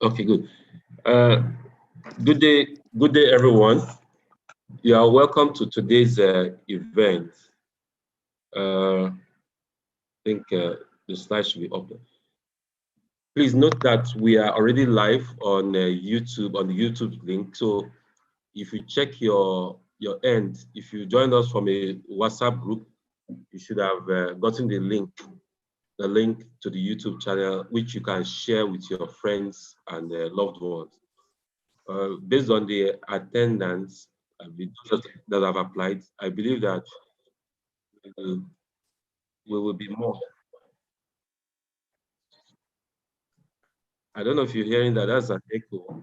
Okay, good. Good day, everyone. You are welcome to today's event. I think the slide should be up there. Please note that we are already live on YouTube, on the YouTube link. So if you check your end, if you joined us from a WhatsApp group, you should have gotten the link to the YouTube channel, which you can share with your friends and loved ones. Based on the attendance that have applied, I believe that we will be more. I don't know if you're hearing that. That's an echo.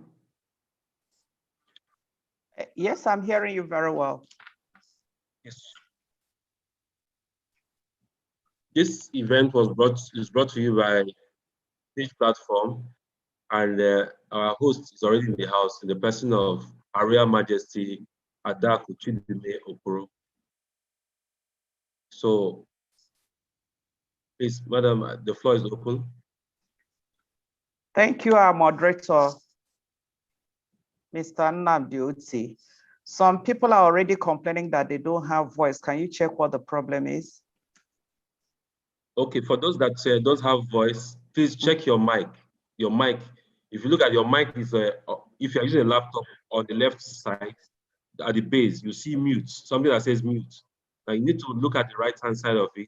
Yes, I'm hearing you very well. Yes. This event is brought to you by this platform, and our host is already in the house in the person of Her Majesty Adaku Chidume-Okoro. So, please, Madam, the floor is open. Thank you, our moderator, Mr. Nnamka. Some people are already complaining that they don't have voice. Can you check what the problem is? Okay, for those that don't have voice, please check your mic. Your mic. If you look at your mic, is if you're using a laptop on the left side, at the base, you see mute, something that says mute. Now you need to look at the right-hand side of it,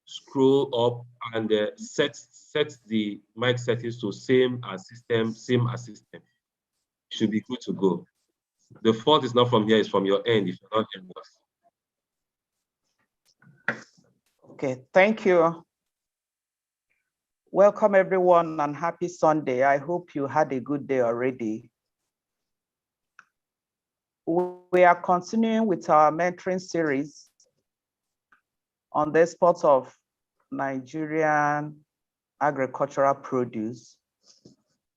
scroll up, and set the mic settings to same as system. Should be good to go. The fault is not from here; it's from your end. If you're not hearing us. Okay, thank you. Welcome everyone and happy Sunday. I hope you had a good day already. We are continuing with our mentoring series on the export of Nigerian agricultural produce.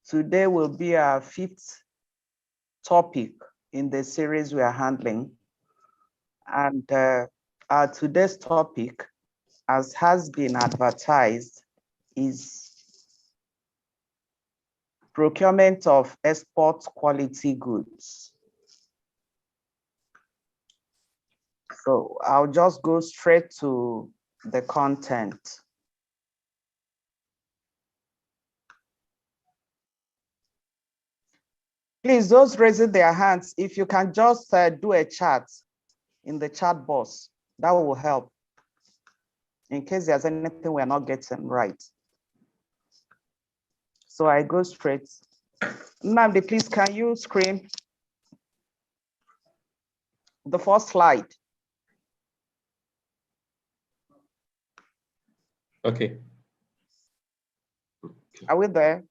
Today will be our 5th topic in the series we are handling. And our today's topic, as has been advertised, is procurement of export quality goods. So I'll just go straight to the content. Please, those raising their hands, if you can just do a chat in the chat box, that will help in case there's anything we're not getting right. So I go straight. Nnamdi, please, can you screen the first slide? Okay. Are we there?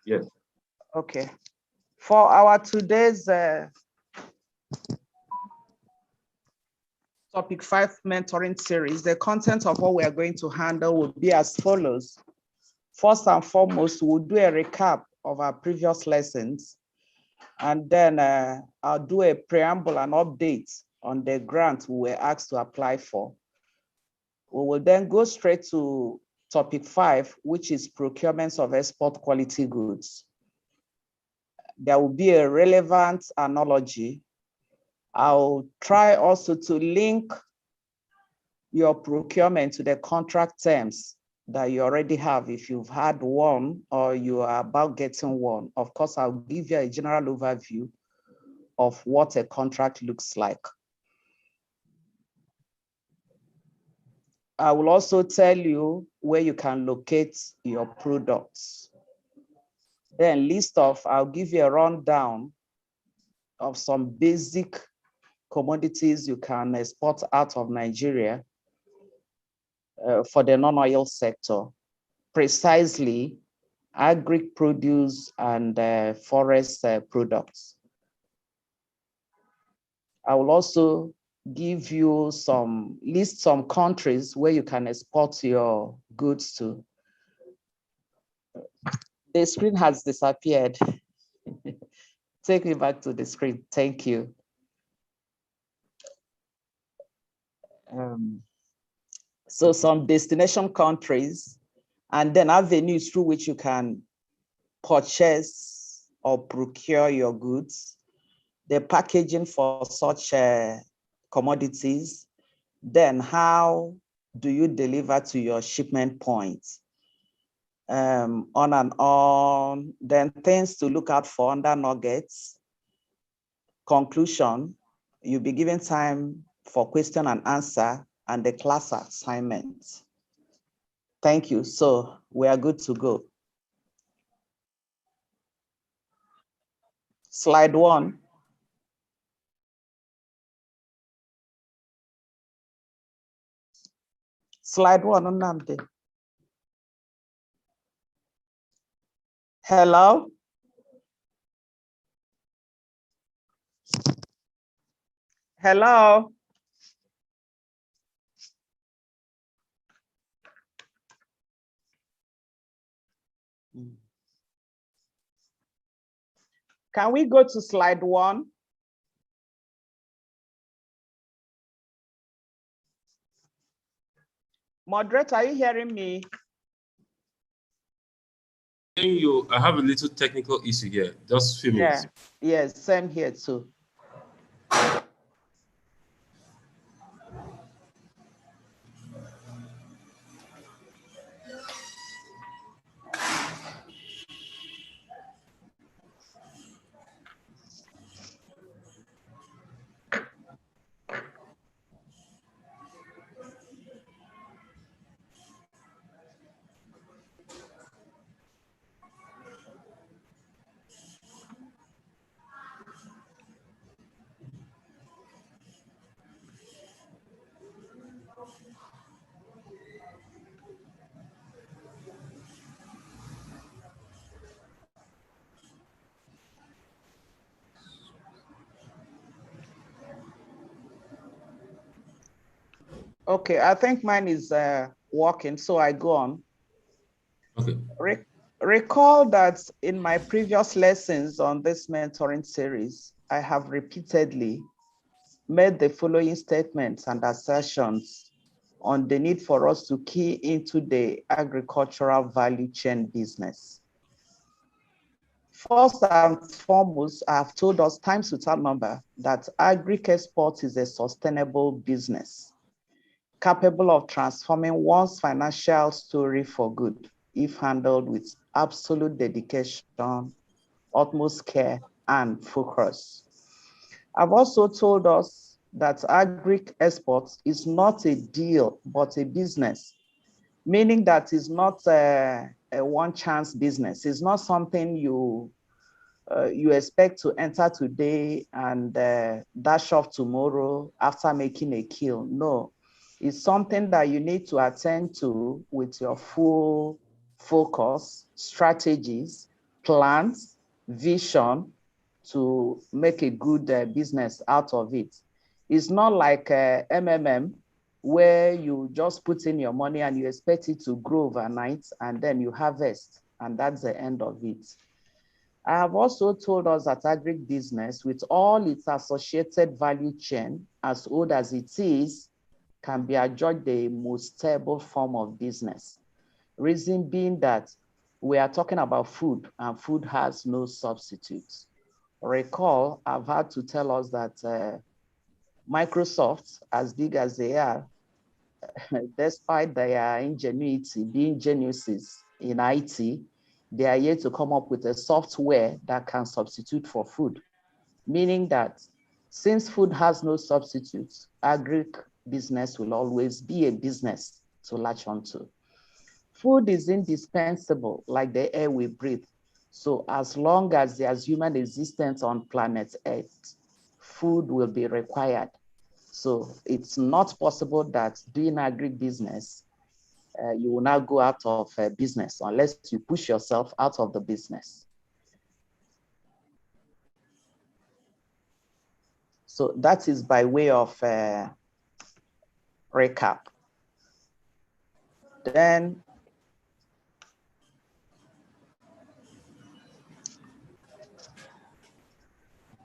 Yes. Okay. For our today's topic 5 mentoring series, the content of what we are going to handle will be as follows. First and foremost, we'll do a recap of our previous lessons, and then I'll do a preamble and update on the grant we were asked to apply for. We will then go straight to topic 5, which is procurement of export quality goods. There will be a relevant analogy. I'll try also to link your procurement to the contract terms that you already have if you've had one or you are about getting one. Of course, I'll give you a general overview of what a contract looks like. I will also tell you where you can locate your products. Then I'll give you a rundown of some basic commodities you can export out of Nigeria for the non-oil sector, precisely agric produce and forest products. I will also give you list some countries where you can export your goods to. The screen has disappeared. Take me back to the screen. Thank you. So some destination countries, and then avenues through which you can purchase or procure your goods, the packaging for such commodities, then how do you deliver to your shipment points? On and on, then things to look out for under nuggets. Conclusion, you'll be given time for question and answer and the class assignment. Thank you. So we are good to go. Slide 1. Slide 1, Nnamka. Hello? Hello? Can we go to slide 1? Moderator, are you hearing me? I have a little technical issue here. Just a few minutes. Yes, same here too. Okay, I think mine is working, so I go on. Okay. Recall that in my previous lessons on this mentoring series, I have repeatedly made the following statements and assertions on the need for us to key into the agricultural value chain business. First and foremost, I have told us times without number that Agric export is a sustainable business capable of transforming one's financial story for good if handled with absolute dedication, utmost care, and focus. I've also told us that Agric exports is not a deal, but a business, meaning that it's not a one-chance business. It's not something you expect to enter today and dash off tomorrow after making a kill. No, it's something that you need to attend to with your full focus, strategies, plans, vision to make a good business out of it. It's not like MMM, where you just put in your money and you expect it to grow overnight and then you harvest and that's the end of it. I have also told us that agric business, with all its associated value chain, as old as it is, can be adjudged the most stable form of business. Reason being that we are talking about food and food has no substitutes. Recall, I've had to tell us that Microsoft, as big as they are, despite their ingenuity, being geniuses in IT, they are yet to come up with a software that can substitute for food, meaning that since food has no substitutes, agric business will always be a business to latch onto. Food is indispensable, like the air we breathe. So as long as there's human existence on planet Earth, food will be required. So it's not possible that doing agric business, you will now go out of business unless you push yourself out of the business. So that is by way of recap. Then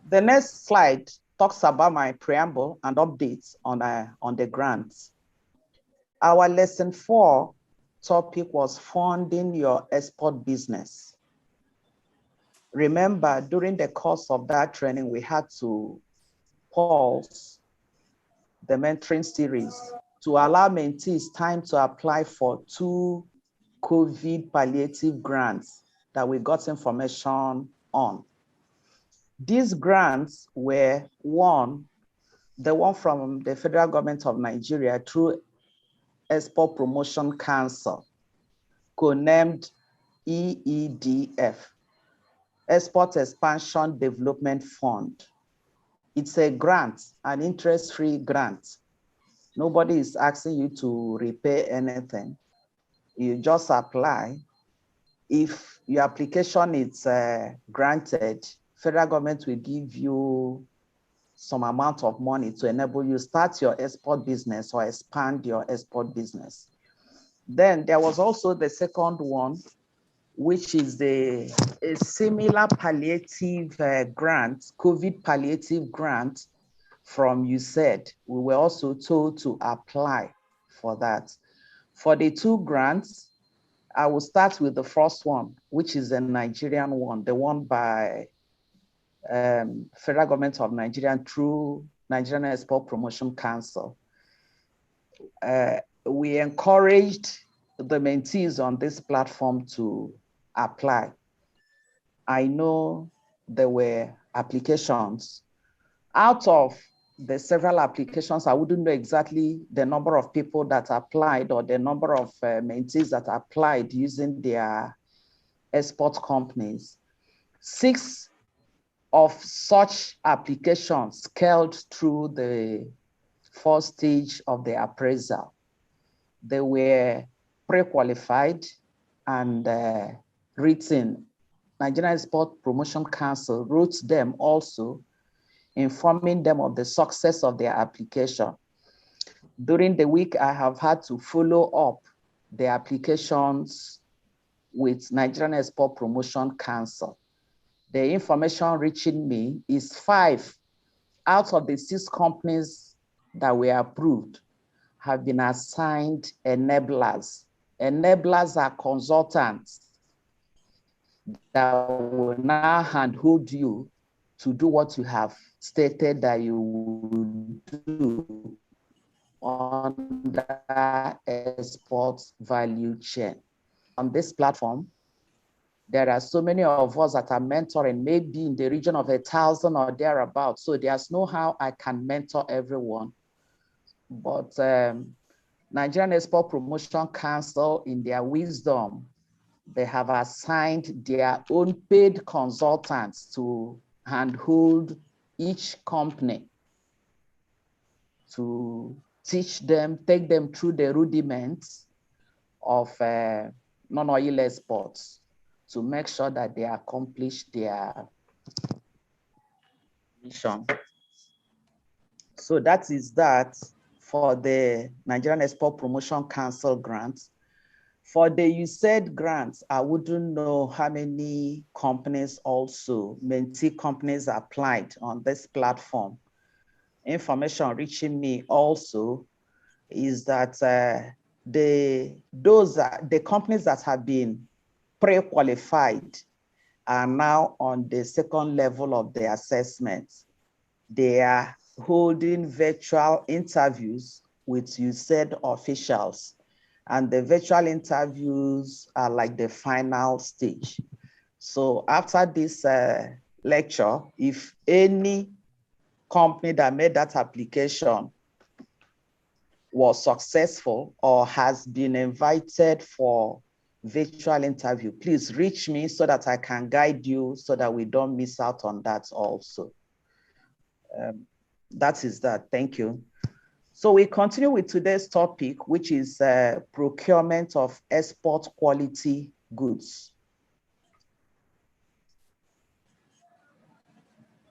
the next slide talks about my preamble and updates on the grants. Our lesson 4 topic was funding your export business. Remember, during the course of that training, we had to pause the mentoring series to allow mentees time to apply for 2 COVID palliative grants that we got information on. These grants were the one from the federal government of Nigeria through Export Promotion Council, codenamed EEDF, Export Expansion Development Fund. It's a grant, an interest-free grant. Nobody is asking you to repay anything. You just apply. If your application is granted, federal government will give you some amount of money to enable you start your export business or expand your export business. Then there was also the second one, which is a similar palliative grant, COVID palliative grant from USAID. We were also told to apply for that. For the 2 grants, I will start with the first one, which is a Nigerian one, the one by federal government of Nigeria through Nigerian Export Promotion Council. We encouraged the mentees on this platform to apply. I know there were applications. Out of the several applications, I wouldn't know exactly the number of people that applied or the number of mentees that applied using their export companies. 6 of such applications scaled through the first stage of the appraisal. They were pre-qualified and written. Nigerian Export Promotion Council wrote them also, informing them of the success of their application. During the week, I have had to follow up the applications with Nigerian Export Promotion Council. The information reaching me is 5 out of the 6 companies that were approved have been assigned enablers. Enablers are consultants that will now handhold you to do what you have stated that you would do on the export value chain. On this platform, there are so many of us that are mentoring, maybe in the region of 1,000 or thereabouts. So there's no how I can mentor everyone. But Nigerian Export Promotion Council, in their wisdom, they have assigned their own paid consultants to handhold each company to teach them, take them through the rudiments of non-oil exports to make sure that they accomplish their mission. So that is that for the Nigerian Export Promotion Council grants. For the USAID grants, I wouldn't know how many companies also, mentee companies applied on this platform. Information reaching me also is that the companies that have been pre-qualified are now on the second level of the assessment. They are holding virtual interviews with USAID officials, and the virtual interviews are like the final stage. So after this lecture, if any company that made that application was successful or has been invited for virtual interview, please reach me so that I can guide you so that we don't miss out on that also. That is that. Thank you. So we continue with today's topic, which is procurement of export quality goods.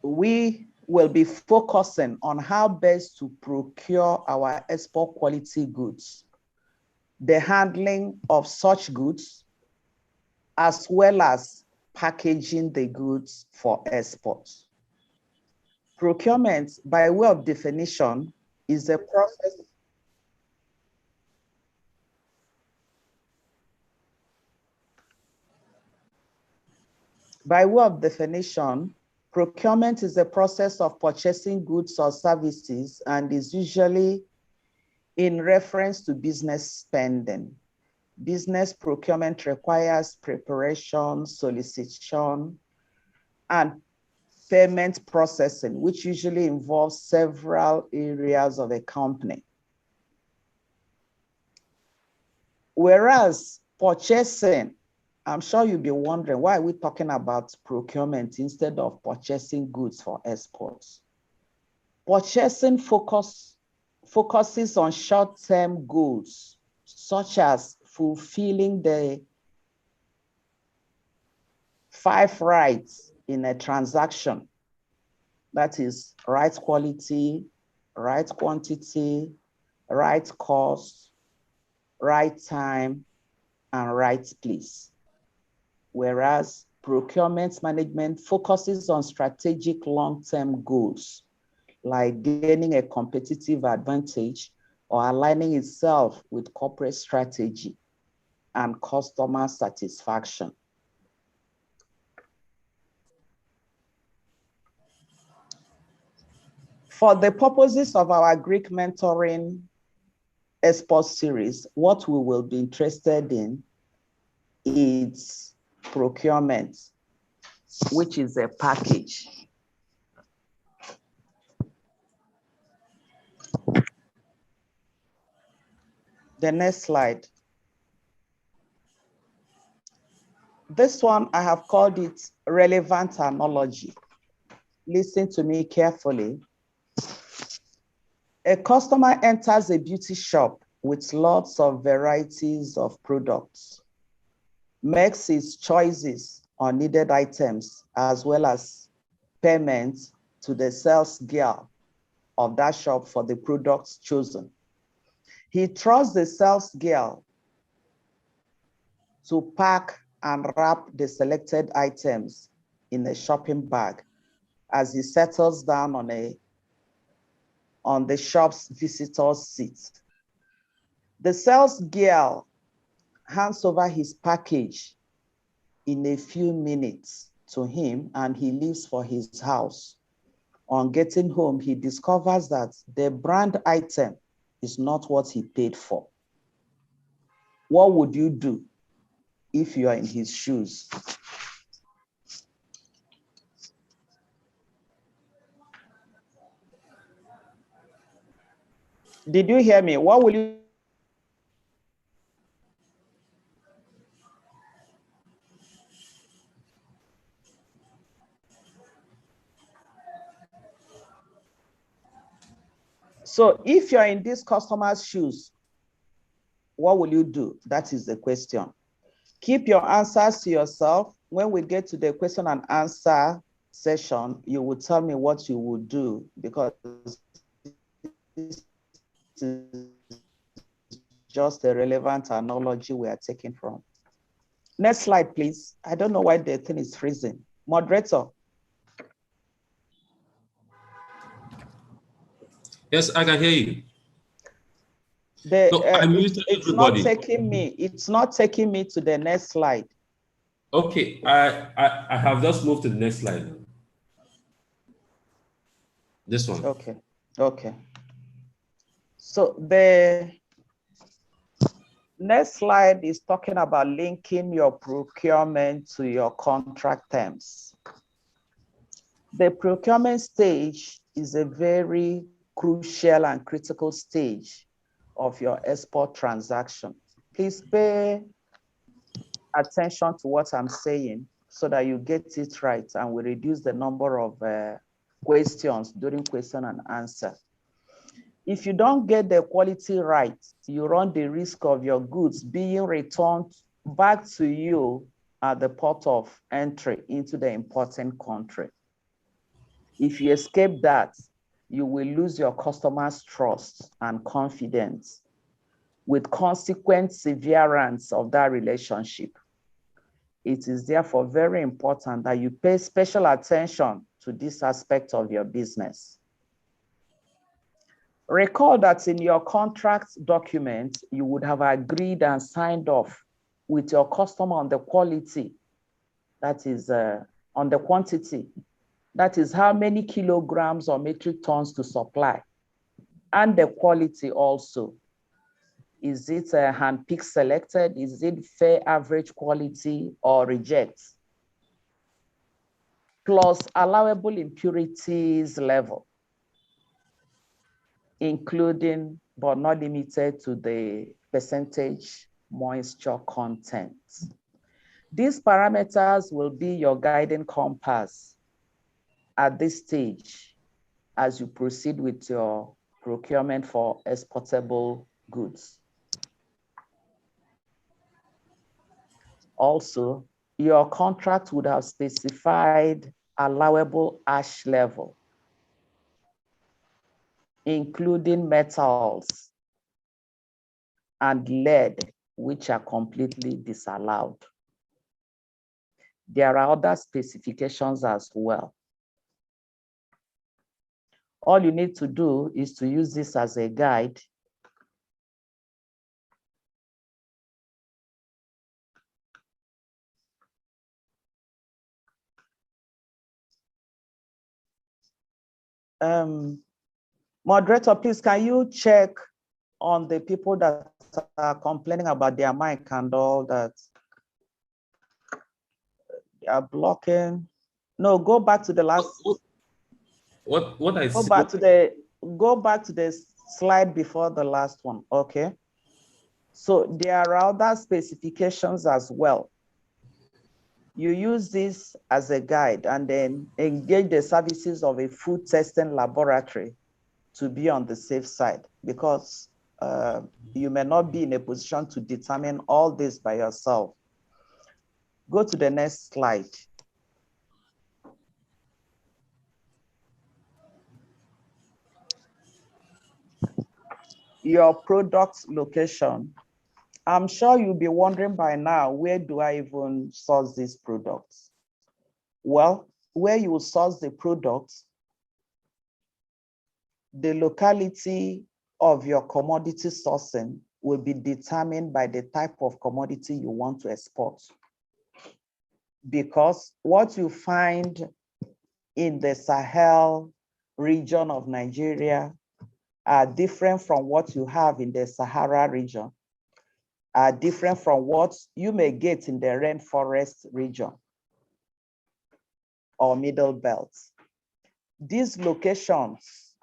We will be focusing on how best to procure our export quality goods, the handling of such goods, as well as packaging the goods for export. Procurement, by way of definition, is the process By way of definition, procurement is the process of purchasing goods or services and is usually in reference to business spending. Business procurement requires preparation, solicitation, and payment processing, which usually involves several areas of a company. Whereas purchasing, I'm sure you'll be wondering, why are we talking about procurement instead of purchasing goods for exports? Purchasing focuses on short-term goals, such as fulfilling the 5 rights in a transaction. That is right quality, right quantity, right cost, right time, and right place. Whereas procurement management focuses on strategic long-term goals, like gaining a competitive advantage or aligning itself with corporate strategy and customer satisfaction. For the purposes of our Agric mentoring export series, what we will be interested in is procurement, which is a package. The next slide. This one, I have called it relevant analogy. Listen to me carefully. A customer enters a beauty shop with lots of varieties of products, makes his choices on needed items, as well as payment to the sales girl of that shop for the products chosen. He trusts the sales girl to pack and wrap the selected items in a shopping bag as he settles down on the shop's visitor's seat. The sales girl hands over his package in a few minutes to him, and he leaves for his house. On getting home, he discovers that the brand item is not what he paid for. What would you do if you are in his shoes? Did you hear me? What will you? So if you're in this customer's shoes, what will you do? That is the question. Keep your answers to yourself. When we get to the question and answer session, you will tell me what you would do, because this is just a relevant analogy we are taking from. Next slide, please. I don't know why the thing is freezing. Moderator. Yes, I can hear you. It's not taking me. It's not taking me to the next slide. Okay, I have just moved to the next slide. This one. Okay. Okay. So the next slide is talking about linking your procurement to your contract terms. The procurement stage is a very crucial and critical stage of your export transaction. Please pay attention to what I'm saying so that you get it right and we reduce the number of questions during question and answer. If you don't get the quality right, you run the risk of your goods being returned back to you at the port of entry into the importing country. If you escape that, you will lose your customers' trust and confidence, with consequent severance of that relationship. It is therefore very important that you pay special attention to this aspect of your business. Recall that in your contract document, you would have agreed and signed off with your customer on the quality, that is on the quantity. That is how many kilograms or metric tons to supply. And the quality also. Is it hand-picked selected? Is it fair average quality or reject? Plus allowable impurities level, including but not limited to the percentage moisture content. These parameters will be your guiding compass at this stage as you proceed with your procurement for exportable goods. Also, your contract would have specified allowable ash level, including metals and lead, which are completely disallowed. There are other specifications as well. All you need to do is to use this as a guide moderator, please, can you check on the people that are complaining about their mic and all that? They are blocking. No, go back to the last. What I go see. Go back to the slide before the last one. Okay. So there are other specifications as well. You use this as a guide and then engage the services of a food testing laboratory to be on the safe side, because you may not be in a position to determine all this by yourself. Go to the next slide. Your product location. I'm sure you'll be wondering by now, where do I even source these products? Well, where you will source the products, the locality of your commodity sourcing will be determined by the type of commodity you want to export. Because what you find in the Sahel region of Nigeria are different from what you have in the Sahara region, are different from what you may get in the rainforest region or middle belt. These locations,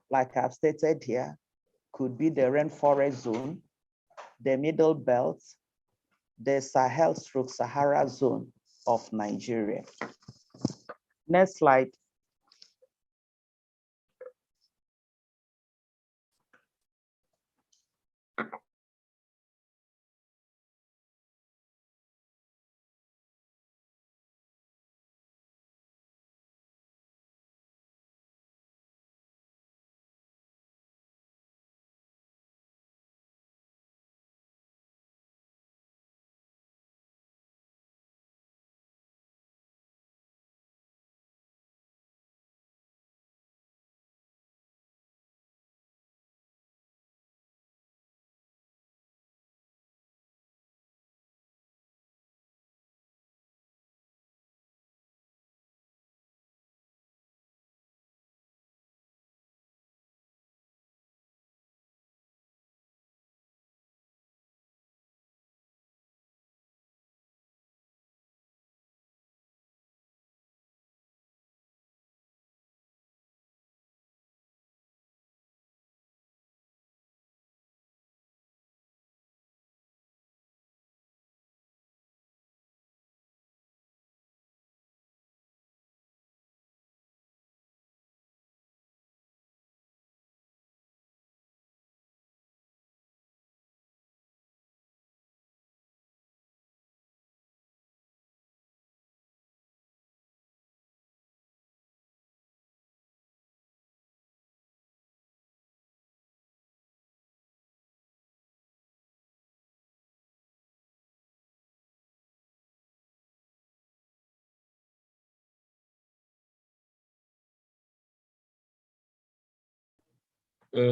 like I've stated here, could be the rainforest zone, the middle belt, the Sahel/Sahara zone of Nigeria. Next slide.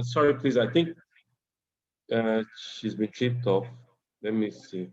Sorry, please. I think she's been clipped off. Let me see.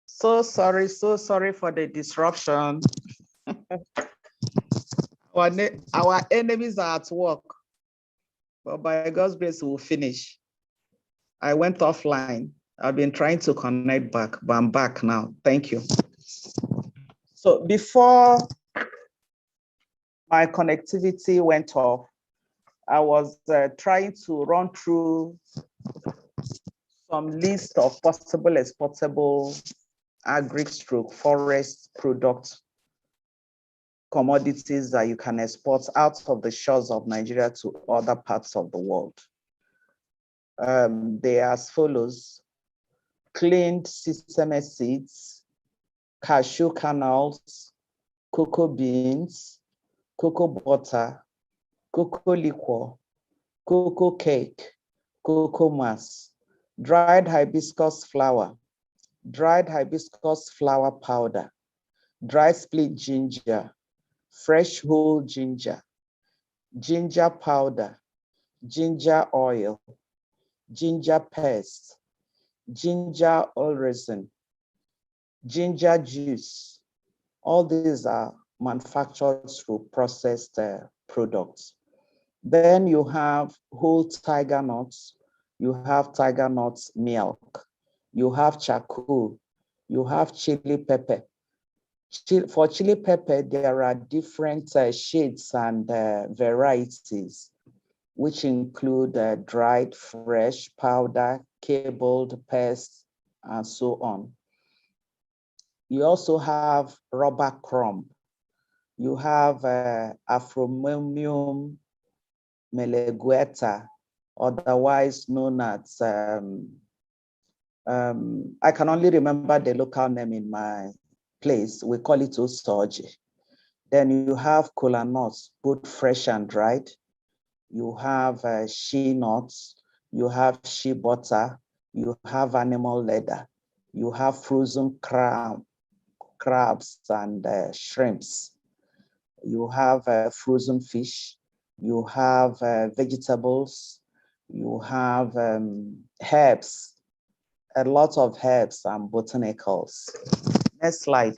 So sorry for the disruption. Our enemies are at work, but by God's grace, we'll finish. I went offline. I've been trying to connect back, but I'm back now. Thank you. So before my connectivity went off, I was trying to run through some list of possible exportable agri-forest product commodities that you can export out of the shores of Nigeria to other parts of the world. They are as follows: cleaned sesame seeds, cashew kernels, cocoa beans, cocoa butter, cocoa liquor, cocoa cake, cocoa mass, dried hibiscus flower, dried hibiscus flower powder, dried split ginger, fresh whole ginger, ginger powder, ginger oil, ginger paste, ginger oil resin, ginger juice. All these are manufactured through processed products. Then you have whole tiger nuts, you have tiger nuts milk, you have charcoal, you have chili pepper. For chili pepper, there are different shades and varieties, which include dried, fresh, powder, cabled, paste, and so on. You also have rubber crumb. You have Afromemium melegueta, otherwise known as, I can only remember the local name in my place. We call it Osoji. Then you have kola nuts, both fresh and dried. You have shea nuts, you have shea butter, you have animal leather, you have frozen crabs and shrimps. You have frozen fish, you have vegetables, you have herbs, a lot of herbs and botanicals. Next slide.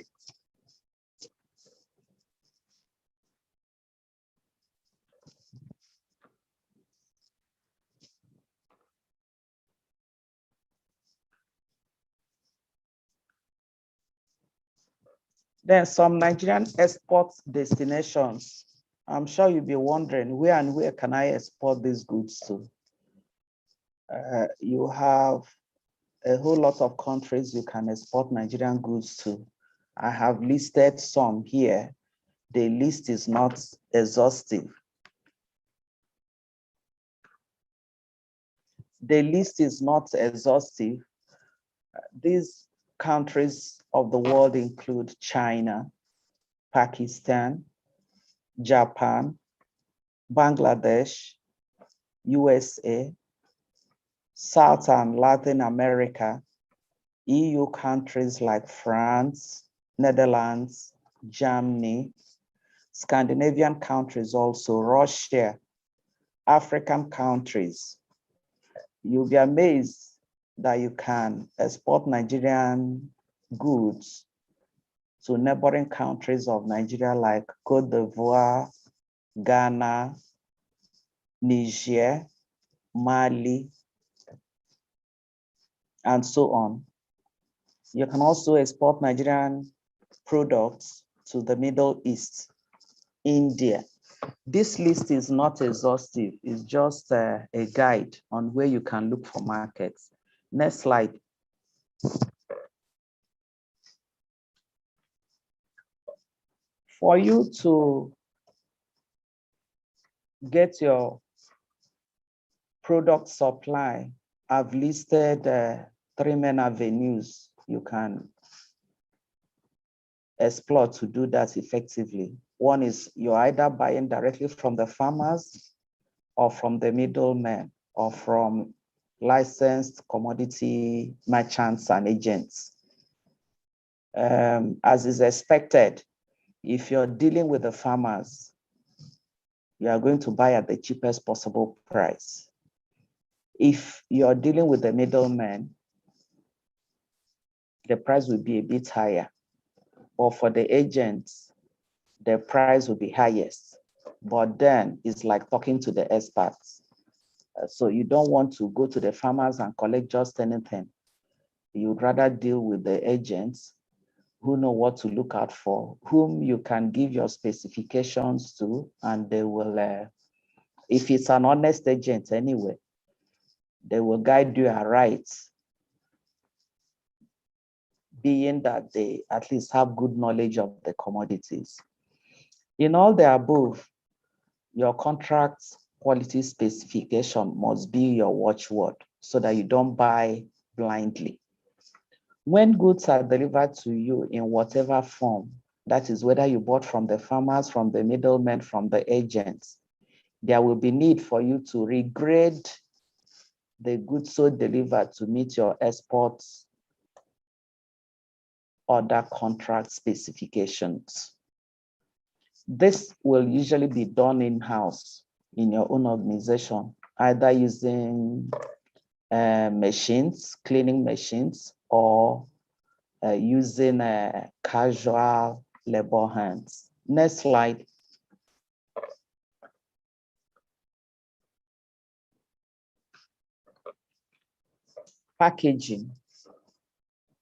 Then some Nigerian export destinations. I'm sure you'll be wondering, where and where can I export these goods to? You have a whole lot of countries you can export Nigerian goods to. I have listed some here. The list is not exhaustive. The list is not exhaustive. These countries of the world include China, Pakistan, Japan, Bangladesh, USA, South and Latin America, EU countries like France, Netherlands, Germany, Scandinavian countries also, Russia, African countries. You'll be amazed that you can export Nigerian goods to neighboring countries of Nigeria like Cote d'Ivoire, Ghana, Niger, Mali, and so on. You can also export Nigerian products to the Middle East, India. This list is not exhaustive. It's just a guide on where you can look for markets. Next slide. For you to get your product supply, I've listed 3 main avenues you can explore to do that effectively. One is you're either buying directly from the farmers or from the middlemen or from licensed commodity merchants and agents. As is expected, if you're dealing with the farmers, you are going to buy at the cheapest possible price. If you're dealing with the middleman, the price will be a bit higher. Or for the agents, the price will be highest. But then it's like talking to the experts. So you don't want to go to the farmers and collect just anything. You'd rather deal with the agents who know what to look out for, whom you can give your specifications to, and they will, if it's an honest agent anyway, they will guide you aright, being that they at least have good knowledge of the commodities. In all the above, your contract quality specification must be your watchword so that you don't buy blindly. When goods are delivered to you in whatever form, that is whether you bought from the farmers, from the middlemen, from the agents, there will be need for you to regrade the goods so delivered to meet your export order contract specifications. This will usually be done in-house in your own organization, either using machines, cleaning machines, or using casual labor hands. Next slide. Packaging.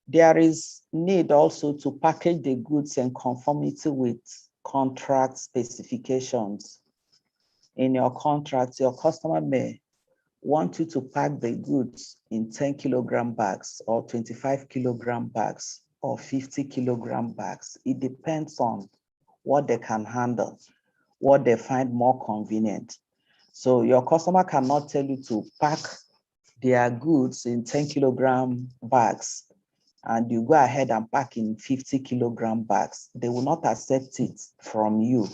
There is need also to package the goods in conformity with contract specifications. In your contract, your customer may want you to pack the goods in 10 kilogram bags or 25 kilogram bags or 50 kilogram bags. It depends on what they can handle, what they find more convenient. So your customer cannot tell you to pack their goods in 10 kilogram bags and you go ahead and pack in 50 kilogram bags. They will not accept it from you.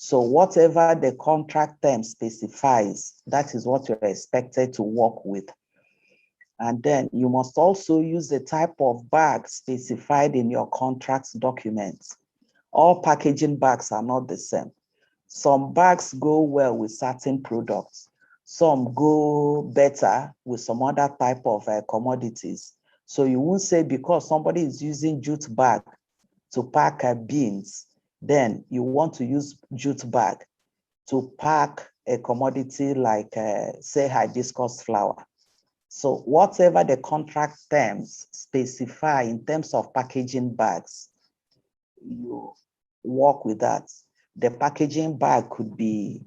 So whatever the contract term specifies, that is what you're expected to work with. And then you must also use the type of bag specified in your contract documents. All packaging bags are not the same. Some bags go well with certain products. Some go better with some other type of commodities. So you won't say because somebody is using jute bag to pack beans, then you want to use jute bag to pack a commodity like, say, hibiscus flower. So whatever the contract terms specify in terms of packaging bags, you work with that. The packaging bag could be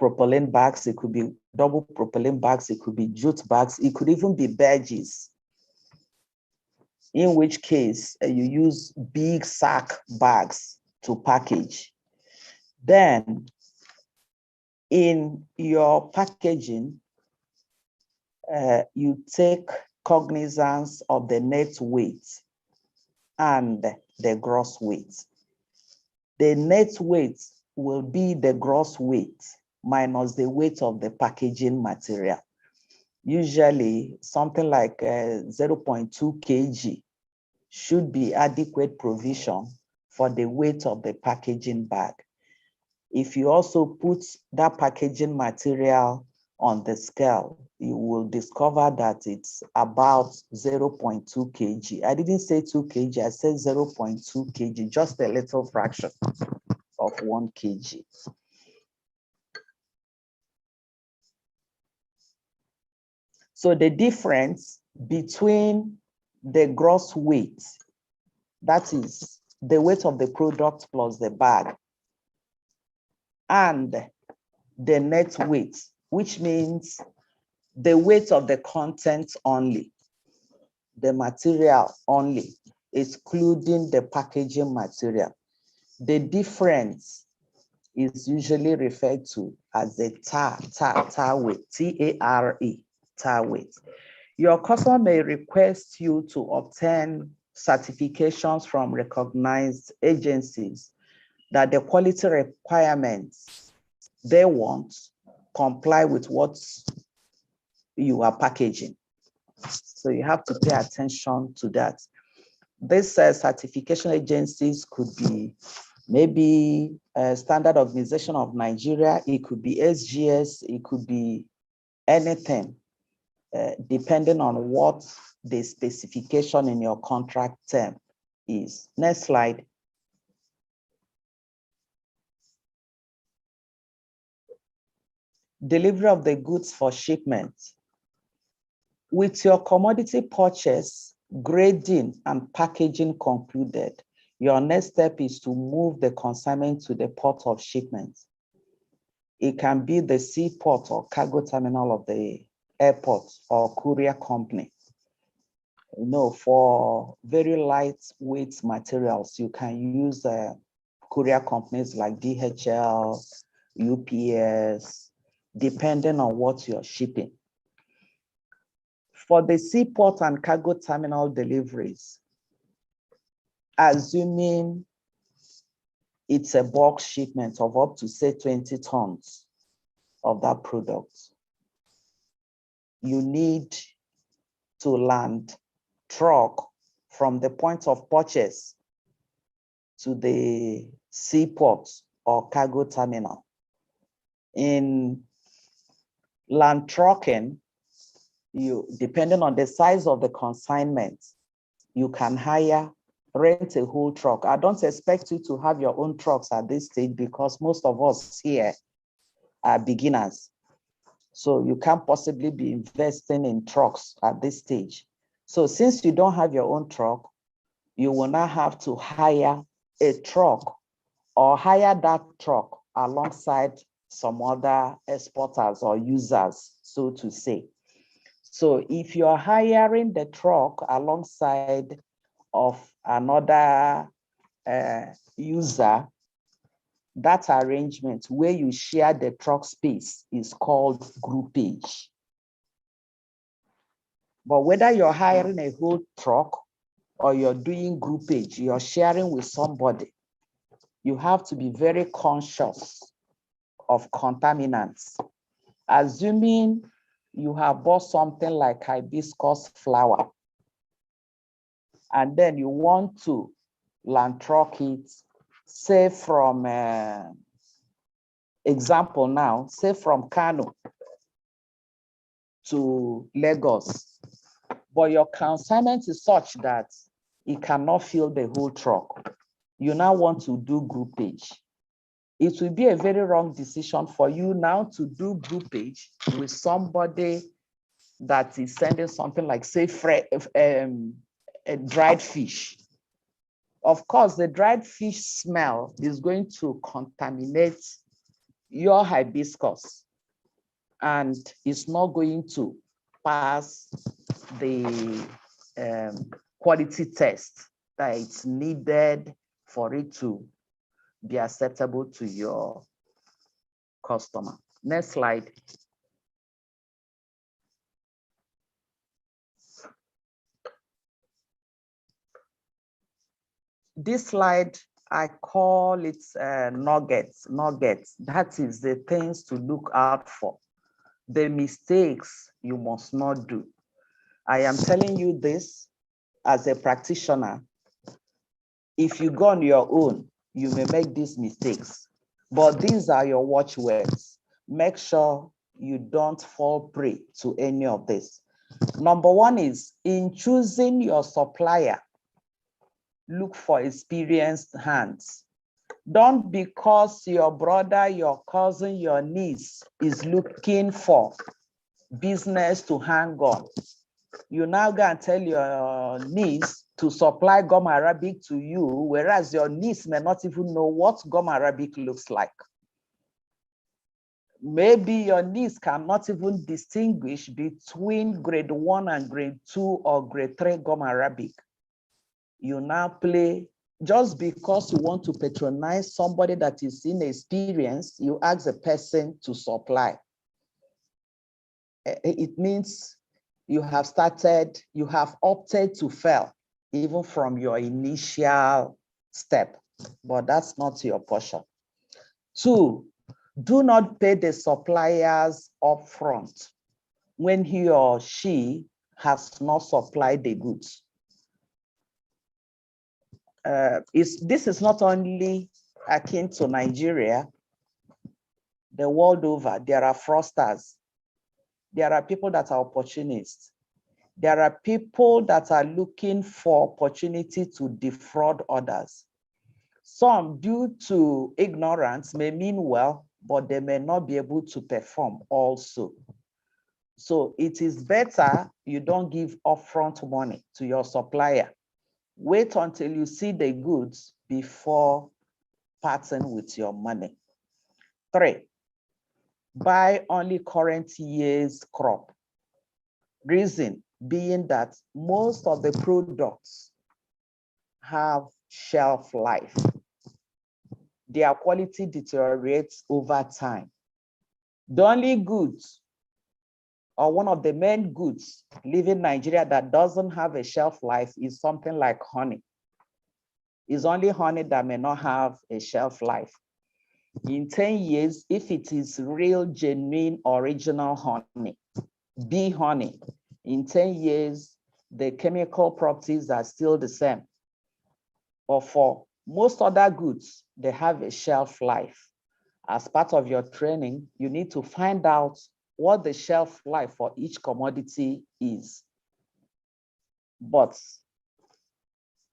propylene bags, it could be double propylene bags, it could be jute bags, it could even be badges, in which case you use big sack bags to package. Then in your packaging, you take cognizance of the net weight and the gross weight. The net weight will be the gross weight minus the weight of the packaging material. Usually something like 0.2 kg should be adequate provision for the weight of the packaging bag. If you also put that packaging material on the scale, you will discover that it's about 0.2 kg. I didn't say 2 kg, I said 0.2 kg, just a little fraction of 1 kg. So the difference between the gross weight, that is the weight of the product plus the bag, and the net weight, which means the weight of the content only, the material only, excluding the packaging material. The difference is usually referred to as the tar weight, T-A-R-E, tar weight. Your customer may request you to obtain certifications from recognized agencies that the quality requirements they want comply with what you are packaging. So you have to pay attention to that. These certification agencies could be maybe a Standard Organization of Nigeria, it could be SGS, it could be anything. depending on what the specification in your contract term is. Next slide. Delivery of the goods for shipment. With your commodity purchase, grading and packaging concluded, your next step is to move the consignment to the port of shipment. It can be the seaport or cargo terminal of the airport or courier company. You know, for very lightweight materials, you can use courier companies like DHL, UPS, depending on what you're shipping. For the seaport and cargo terminal deliveries, assuming it's a bulk shipment of up to, say, 20 tons of that product, you need to land truck from the point of purchase to the seaport or cargo terminal. In land trucking, depending on the size of the consignment, you can rent a whole truck. I don't expect you to have your own trucks at this stage because most of us here are beginners. So you can't possibly be investing in trucks at this stage. So since you don't have your own truck, you will now have to hire a truck or hire that truck alongside some other exporters or users, so to say. So if you're hiring the truck alongside of another user, that arrangement where you share the truck space is called groupage. But whether you're hiring a whole truck or you're doing groupage, you're sharing with somebody, you have to be very conscious of contaminants. Assuming you have bought something like hibiscus flower, and then you want to land truck it, say from, example now, say from Kano to Lagos, but your consignment is such that it cannot fill the whole truck. You now want to do groupage. It will be a very wrong decision for you now to do groupage with somebody that is sending something like, say, a dried fish. Of course, the dried fish smell is going to contaminate your hibiscus, and it's not going to pass the quality test that it's needed for it to be acceptable to your customer. Next slide. This slide, I call it nuggets. That is the things to look out for, the mistakes you must not do. I am telling you this as a practitioner. If you go on your own, you may make these mistakes, but these are your watchwords. Make sure you don't fall prey to any of this. Number one is, in choosing your supplier, look for experienced hands. Don't, because your brother, your cousin, your niece is looking for business to hang on, you now go and tell your niece to supply gum arabic to you, whereas your niece may not even know what gum arabic looks like. Maybe your niece cannot even distinguish between grade 1 and grade 2 or grade 3 gum arabic. You now play, just because you want to patronize somebody that is inexperienced, you ask a person to supply. It means you have opted to fail, even from your initial step, but that's not your portion. 2, do not pay the suppliers upfront when he or she has not supplied the goods. This is not only akin to Nigeria. The world over, there are fraudsters. there are people that are opportunists. There are people that are looking for opportunity to defraud others. Some, due to ignorance, may mean well, but they may not be able to perform also. So it is better you don't give upfront money to your supplier. Wait until you see the goods before parting with your money. 3, buy only current year's crop. Reason being that most of the products have shelf life. Their quality deteriorates over time. The only goods, or one of the main goods leaving Nigeria that doesn't have a shelf life, is something like honey. It's only honey that may not have a shelf life. In 10 years, if it is real, genuine, original honey, bee honey, in 10 years, the chemical properties are still the same. But for most other goods, they have a shelf life. As part of your training, you need to find out what the shelf life for each commodity is. But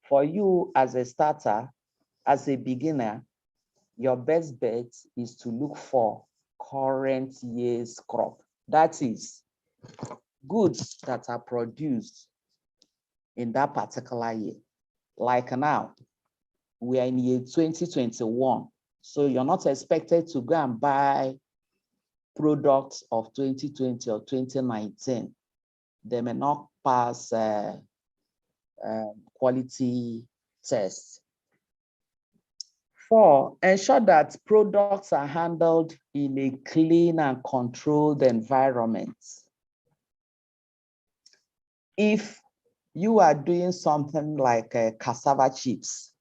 for you as a starter, as a beginner, your best bet is to look for current year's crop. That is, goods that are produced in that particular year. Like now, we are in year 2021. So you're not expected to go and buy products of 2020 or 2019. They may not pass quality tests. 4, ensure that products are handled in a clean and controlled environment. If you are doing something like cassava chips,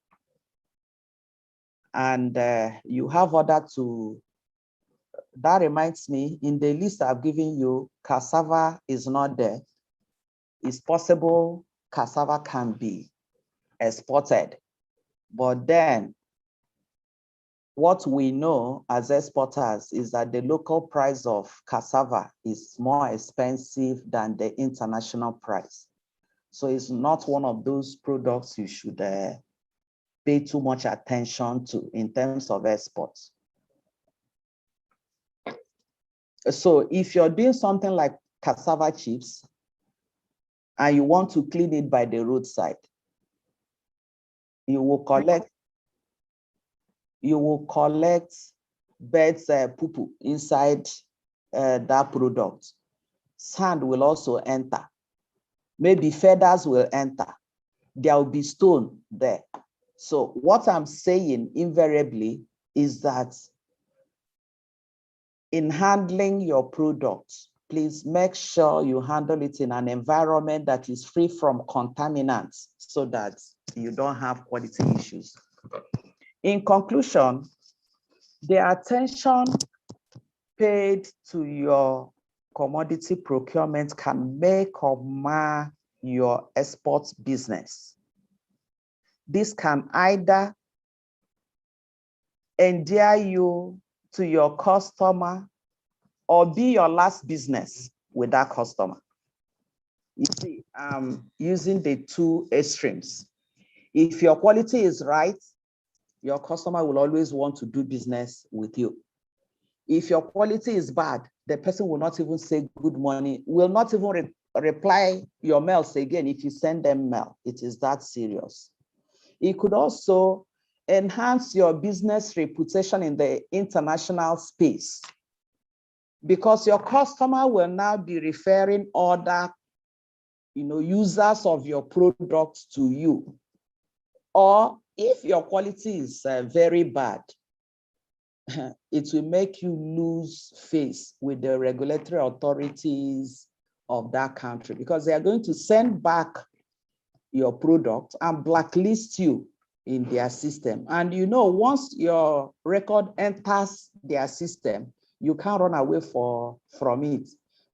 and you have order to, that reminds me, in the list I've given you, cassava is not there. It's possible cassava can be exported, but then what we know as exporters is that the local price of cassava is more expensive than the international price. So it's not one of those products you should pay too much attention to in terms of exports. So if you're doing something like cassava chips and you want to clean it by the roadside, you will collect birds' poo-poo inside that product. Sand will also enter. Maybe feathers will enter. There will be stone there. So what I'm saying invariably is that in handling your products, please make sure you handle it in an environment that is free from contaminants so that you don't have quality issues. In conclusion, the attention paid to your commodity procurement can make or mar your export business. This can either endear you to your customer or be your last business with that customer. You see, I'm using the two extremes. If your quality is right, your customer will always want to do business with you. If your quality is bad, the person will not even say good morning, will not even reply your mails again if you send them mail. It is that serious. It could also enhance your business reputation in the international space because your customer will now be referring other users of your products to you. Or if your quality is very bad, it will make you lose face with the regulatory authorities of that country because they are going to send back your product and blacklist you in their system. And once your record enters their system, you can't run away from it.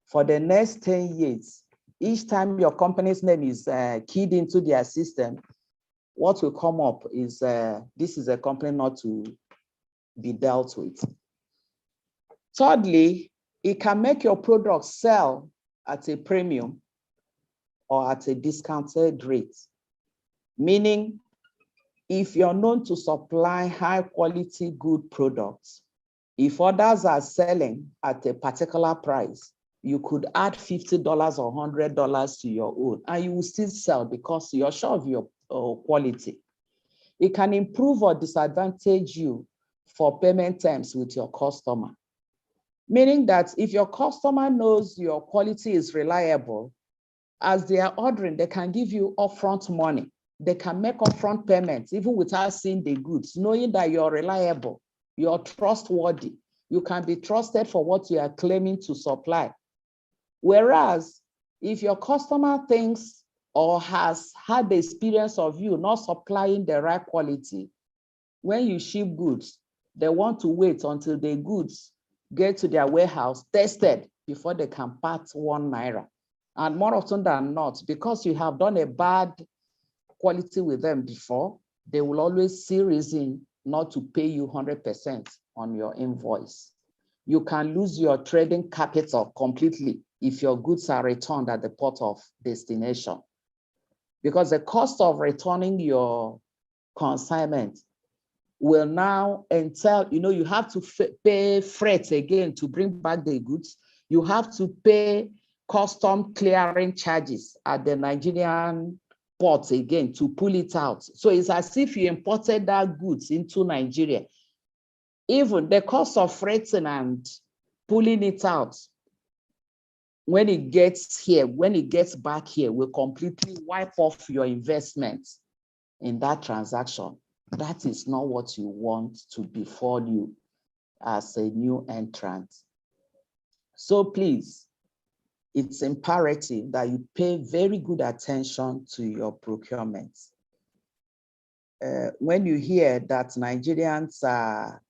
For the next 10 years, each time your company's name is keyed into their system, what will come up is this is a company not to be dealt with. Thirdly, It can make your product sell at a premium or at a discounted rate. Meaning, if you're known to supply high quality good products, if others are selling at a particular price, you could add $50 or $100 to your own, and you will still sell because you're sure of your quality. It can improve or disadvantage you for payment terms with your customer. Meaning that if your customer knows your quality is reliable, as they are ordering, they can give you upfront money. They can make upfront payments even without seeing the goods, knowing that you're reliable, you're trustworthy, you can be trusted for what you are claiming to supply. Whereas if your customer thinks or has had the experience of you not supplying the right quality, when you ship goods, they want to wait until the goods get to their warehouse tested before they can part ₦1. And more often than not, because you have done a bad quality with them before, they will always see reason not to pay you 100% on your invoice. You can lose your trading capital completely if your goods are returned at the port of destination. Because the cost of returning your consignment will now entail, you have to pay freight again to bring back the goods. You have to pay custom clearing charges at the Nigerian ports again to pull it out. So it's as if you imported that goods into Nigeria. Even the cost of freighting and pulling it out, when it gets here, when it gets back here, will completely wipe off your investment in that transaction. That is not what you want to befall you as a new entrant. So please, it's imperative that you pay very good attention to your procurement. When you hear that Nigerians are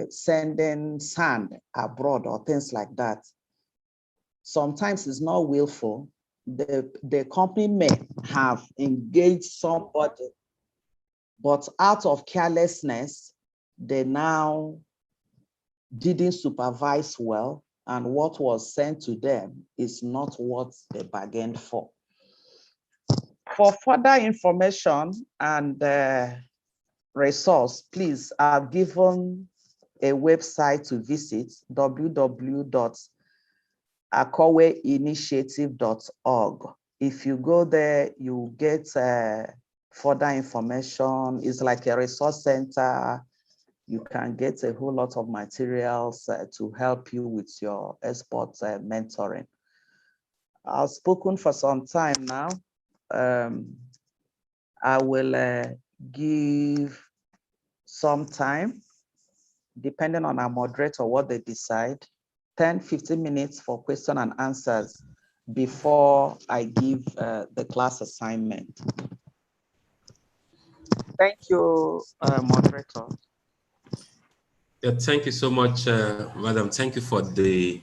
sending sand abroad or things like that, sometimes it's not willful. The company may have engaged somebody, but out of carelessness, they now didn't supervise well, and what was sent to them is not what they bargained for. For further information and resource, please, I've given a website to visit, www.akoweinitiative.org. If you go there, you get further information. It's like a resource center. You can get a whole lot of materials to help you with your export mentoring. I've spoken for some time now. I will give some time, depending on our moderator, what they decide, 10-15 minutes for question and answers before I give the class assignment. Thank you, moderator. Yeah, thank you so much, Madam. Thank you for the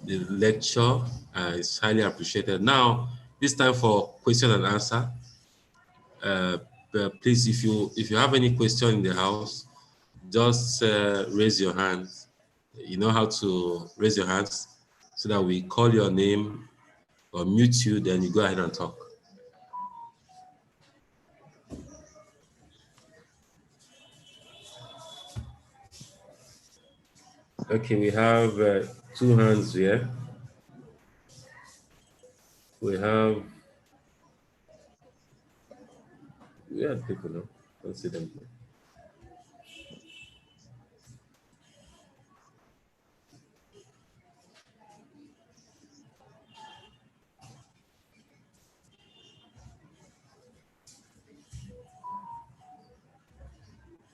lecture. It's highly appreciated. Now, this time for question and answer. Please, if you have any question in the house, just raise your hand. You know how to raise your hands so that we call your name or mute you, then you go ahead and talk. Okay, we have 2 hands here. We have people now. Don't see them here.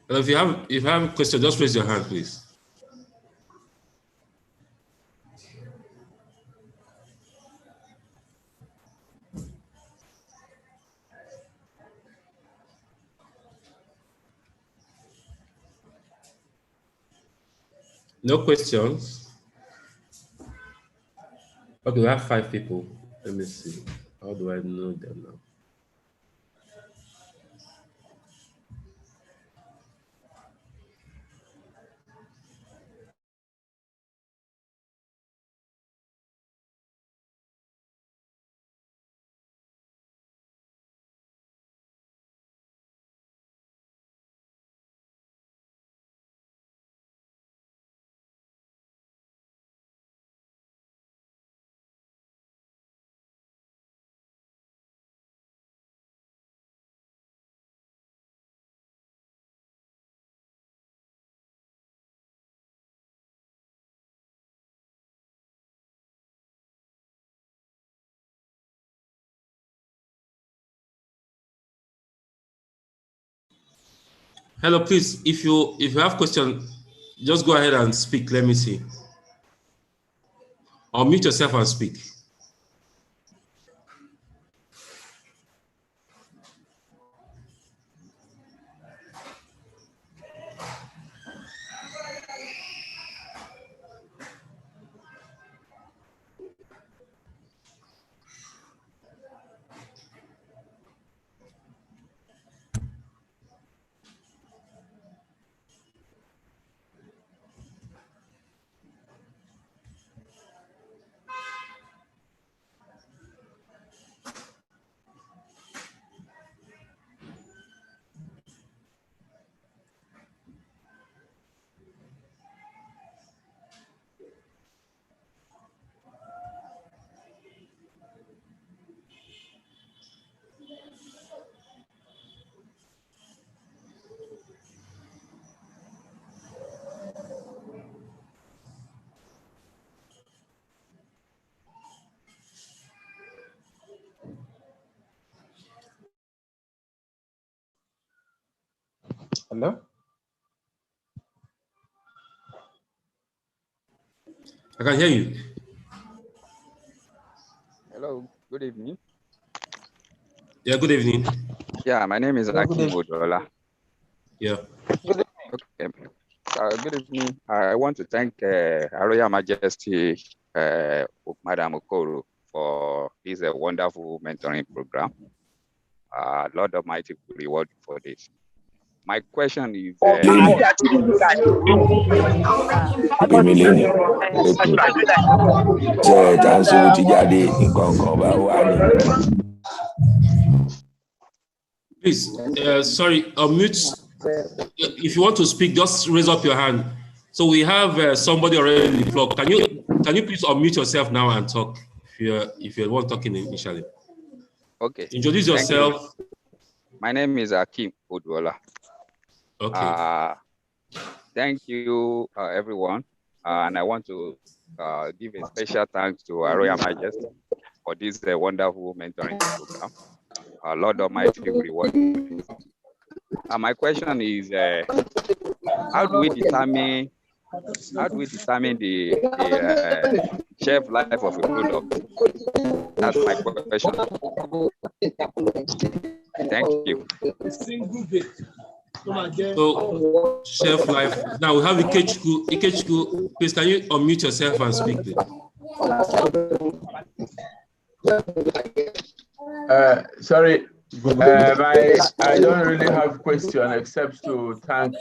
And if you have a question, just raise your hand, please. No questions? Okay, we have 5 people. Let me see. How do I know them now? Hello, please. If you have question, just go ahead and speak. Let me see. Or mute yourself and speak. Hello? I can hear you. Hello, good evening. Yeah, good evening. Yeah, my name is Akim Odola. Yeah. Okay. Good evening. I want to thank Her Royal Majesty Madam Okoro for this wonderful mentoring program. Lord Almighty will reward you for this. My question is Please, sorry, unmute. If you want to speak, just raise up your hand. So we have somebody already in the floor. Can you please unmute yourself now and talk if you're one talking initially? okay. Introduce yourself. My name is Akim Odola. Okay. Thank you, everyone. And I want to give a special thanks to Her Royal Majesty for this wonderful mentoring program. Lord Almighty will reward you for this. My question is, how do we determine the shelf life of a product? That's my question. Thank you. So shelf life. Now we have Ikechukwu. Please, can you unmute yourself and speak, please? Sorry, I don't really have question except to thank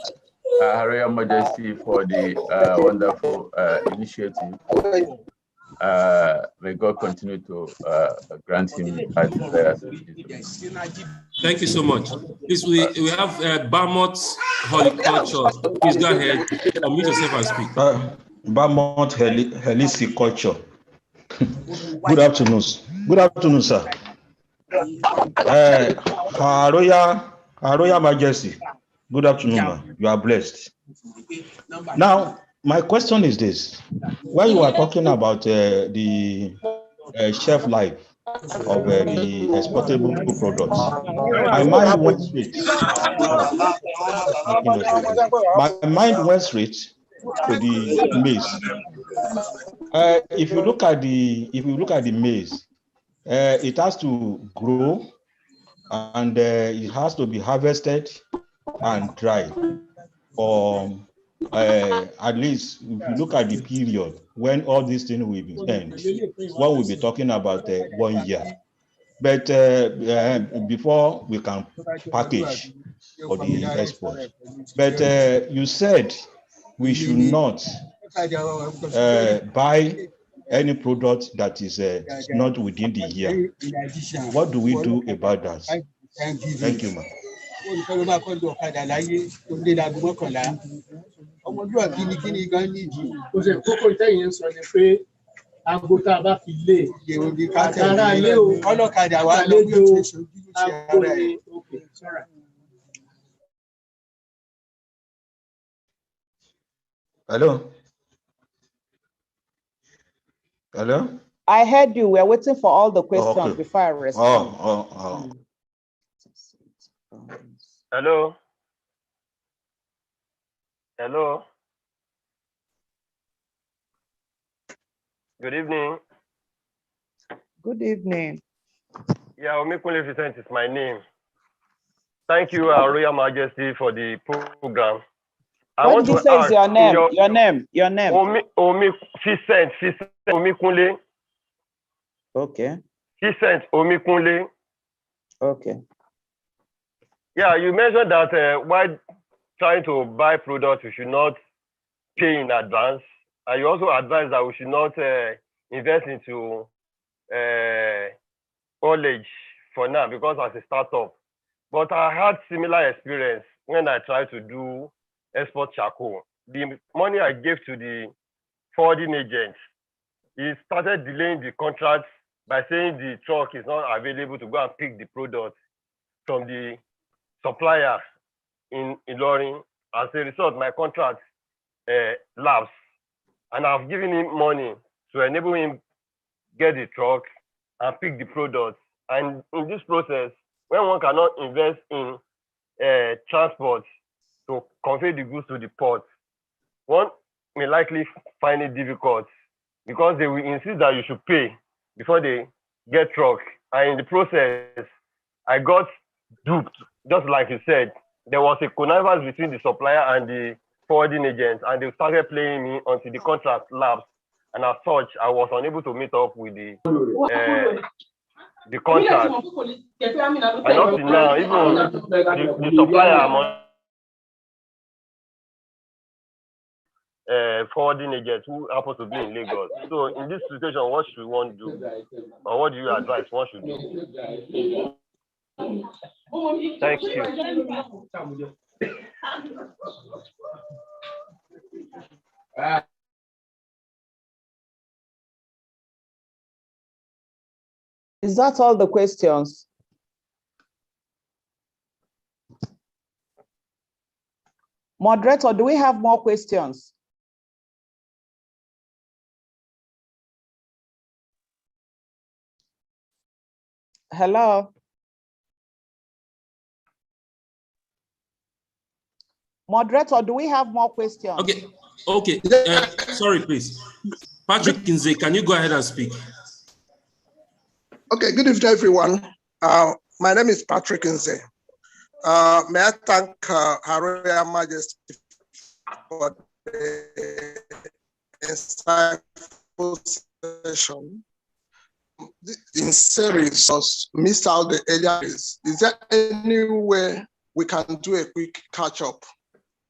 Her Royal Majesty for the wonderful initiative. May God continue to grant him our desires. Thank you so much. Please, we have Bamot Horticulture. Please go ahead, unmute yourself and speak. Bamot Horticulture. Good afternoon. Good afternoon, sir. Her Royal Majesty. Good afternoon, ma'am. You are blessed. Now, my question is this: when you are talking about the shelf life of the exportable products, my mind went straight. My mind went straight to the maize. If you look at the maize, it has to grow and it has to be harvested and dried for at least, if you look at the period when all these things will be end, what we'll be talking about 1 year. But before we can package for the export. But you said we should not buy any product that is not within the year. What do we do about that? Thank you, ma'am. Hello? Hello? I heard you. We're waiting for all the questions before I respond. Hello. Hello. Good evening. Good evening. Yeah, Omikunle Vincent is my name. Thank you, Our Royal Majesty, for the program. What did you say is your name? Your name. Vincent Omikunle. Okay. Vincent Omikunle. Okay. Yeah, you mentioned that while trying to buy products, we should not pay in advance. And you also advise that we should not invest into college for now because as a startup. But I had similar experience when I tried to do export charcoal. The money I gave to the forwarding agent, he started delaying the contract by saying the truck is not available to go and pick the product from the supplier in Ilorin. As a result, my contract lapsed, and I've given him money to enable him get the truck and pick the product. And in this process, when one cannot invest in transport to convey the goods to the port, one may likely find it difficult because they will insist that you should pay before they get truck. And in the process, I got duped, just like you said. There was a connivance between the supplier and the forwarding agent, and they started playing me until the contract lapsed. And as such, I was unable to meet up with the contract. And up to now, even the supplier among forwarding agents who happen to be in Lagos. So in this situation, what should one do? Or what do you advise one should do? Thank you. Is that all the questions? Moderator, do we have more questions? Hello? Moderator, do we have more questions? Okay. Sorry, please. Patrick Kinze, can you go ahead and speak? Okay, good evening, everyone. My name is Patrick Nze. May I thank Her Royal Majesty for the insightful session. In series, missed out the earlier days. Is there any way we can do a quick catch up?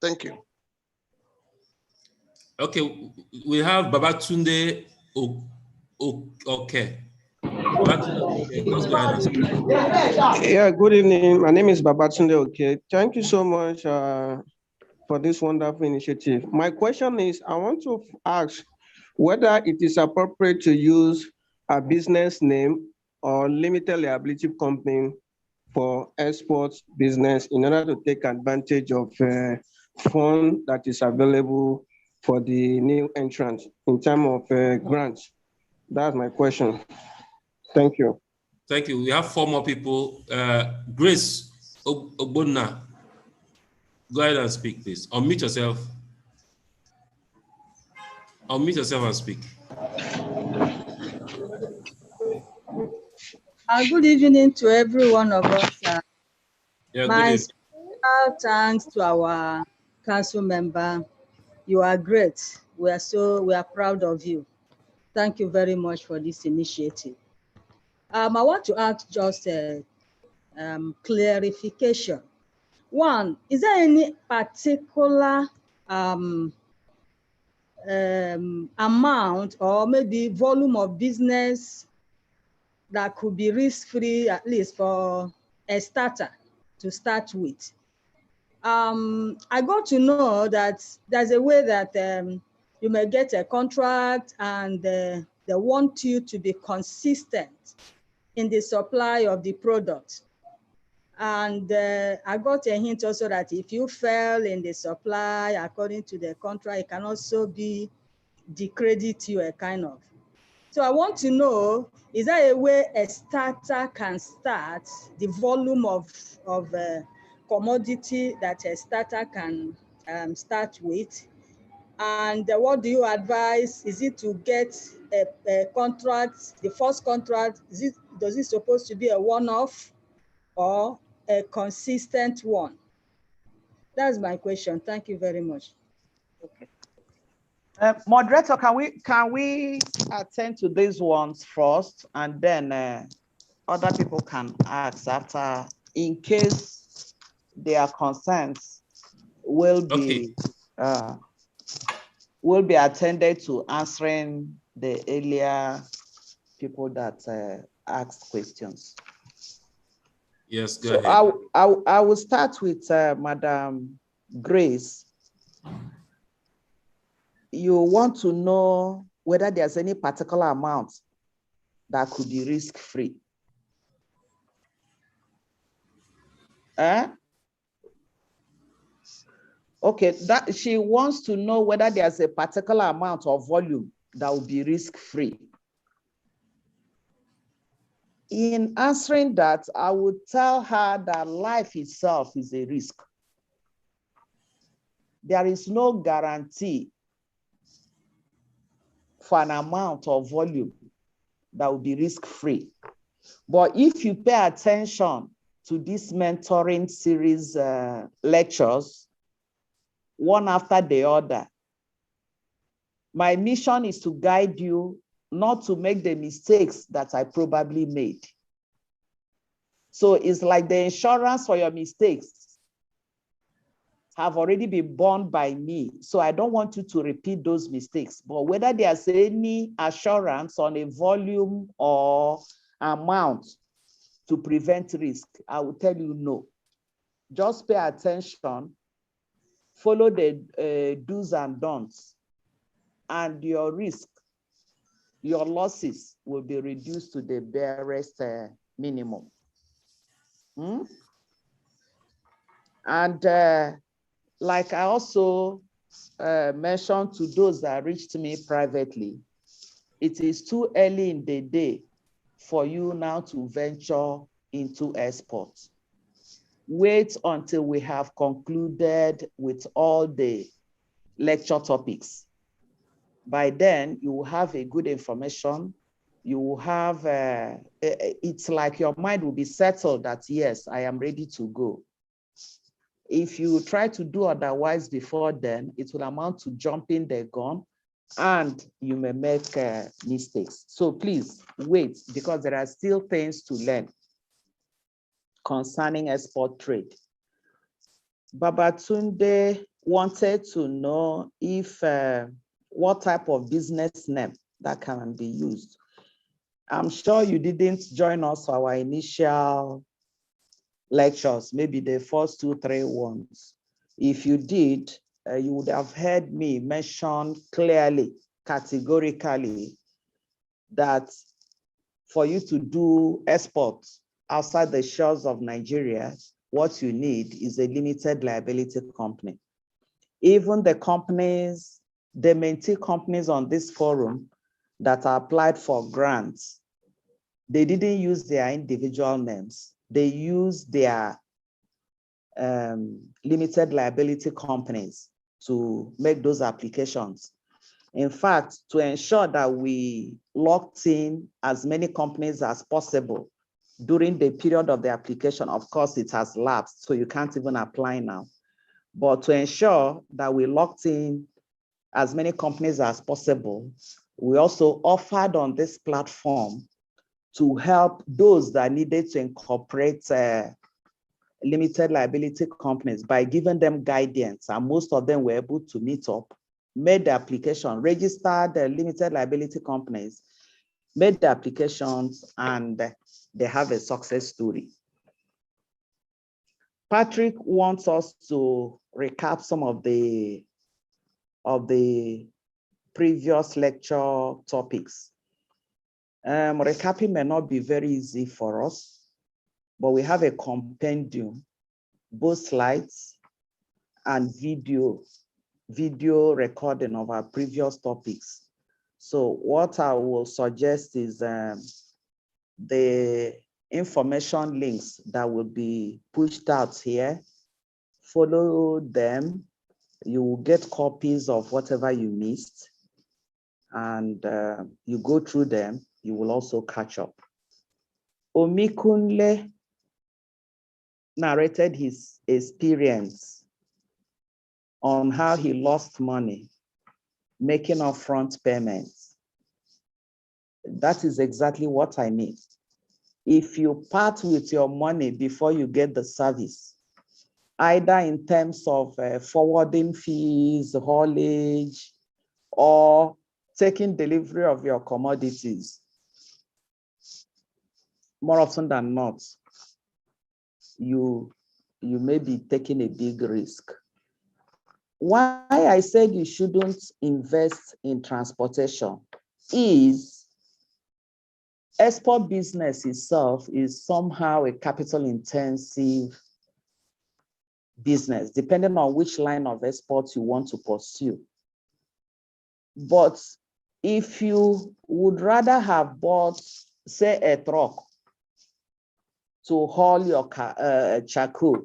Thank you. Okay, we have Babatunde Okay. Yeah, good evening. My name is Babatunde Okay. Thank you so much for this wonderful initiative. My question is, I want to ask whether it is appropriate to use a business name or limited liability company for export business in order to take advantage of fund that is available for the new entrant in terms of grants. That's my question. Thank you. Thank you. We have 4 more people. Grace Ogbonna, go ahead and speak, please. Unmute yourself. Unmute yourself and speak. Good evening to every one of us. My special thanks to our council member. You are great. We are proud of you. Thank you very much for this initiative. I want to ask just a clarification. One, is there any particular amount or maybe volume of business that could be risk-free, at least for a starter to start with? I got to know that there's a way that you may get a contract and they want you to be consistent in the supply of the product. And I got a hint also that if you fail in the supply according to the contract, it can also be decredit you a kind of. So I want to know, is there a way a starter can start the volume of commodity that a starter can start with? And what do you advise? Is it to get a contract, the first contract, does it supposed to be a one-off or a consistent one? That's my question. Thank you very much. Okay. Moderator, can we attend to these ones first, and then other people can ask after, in case their concerns will be attended to, answering the earlier people that asked questions. Yes, go ahead. I will start with Madam Grace. You want to know whether there's any particular amount that could be risk-free. Okay, that she wants to know whether there's a particular amount of volume that will be risk-free. In answering that, I would tell her that life itself is a risk. There is no guarantee for an amount of volume that will be risk-free. But if you pay attention to this mentoring series lectures, one after the other, my mission is to guide you not to make the mistakes that I probably made. So it's like the insurance for your mistakes have already been borne by me. So I don't want you to repeat those mistakes. But whether there's any assurance on a volume or amount to prevent risk, I will tell you no. Just pay attention, follow the do's and don'ts, and your risk, your losses will be reduced to the barest minimum. And like I also mentioned to those that reached me privately, it is too early in the day for you now to venture into export. Wait until we have concluded with all the lecture topics. By then, you will have a good information. You will have, it's like your mind will be settled that, yes, I am ready to go. If you try to do otherwise before then, it will amount to jumping the gun and you may make mistakes. So please wait, because there are still things to learn concerning export trade. Babatunde wanted to know if what type of business name that can be used. I'm sure you didn't join us for our initial lectures, maybe the first 2-3 ones. If you did, you would have heard me mention clearly, categorically, that for you to do exports outside the shores of Nigeria, what you need is a limited liability company. Even the companies, the mentee companies on this forum that applied for grants, they didn't use their individual names. They used their limited liability companies to make those applications. In fact, to ensure that we locked in as many companies as possible during the period of the application, of course, it has lapsed, so you can't even apply now. But to ensure that we locked in as many companies as possible, we also offered on this platform to help those that needed to incorporate limited liability companies by giving them guidance, and most of them were able to meet up, made the application, registered the limited liability companies, made the applications, and they have a success story. Patrick wants us to recap some of the previous lecture topics. Recapping may not be very easy for us, but we have a compendium, both slides and video recording of our previous topics. So what I will suggest is the information links that will be pushed out here. Follow them You will get copies of whatever you missed, and you go through them, you will also catch up. Omikunle narrated his experience on how he lost money making upfront payments. That is exactly what I mean. If you part with your money before you get the service, either in terms of forwarding fees, haulage, or taking delivery of your commodities, more often than not, you may be taking a big risk. Why I said you shouldn't invest in transportation is export business itself is somehow a capital intensive business, depending on which line of export you want to pursue. But if you would rather have bought, say, a truck to haul your charcoal,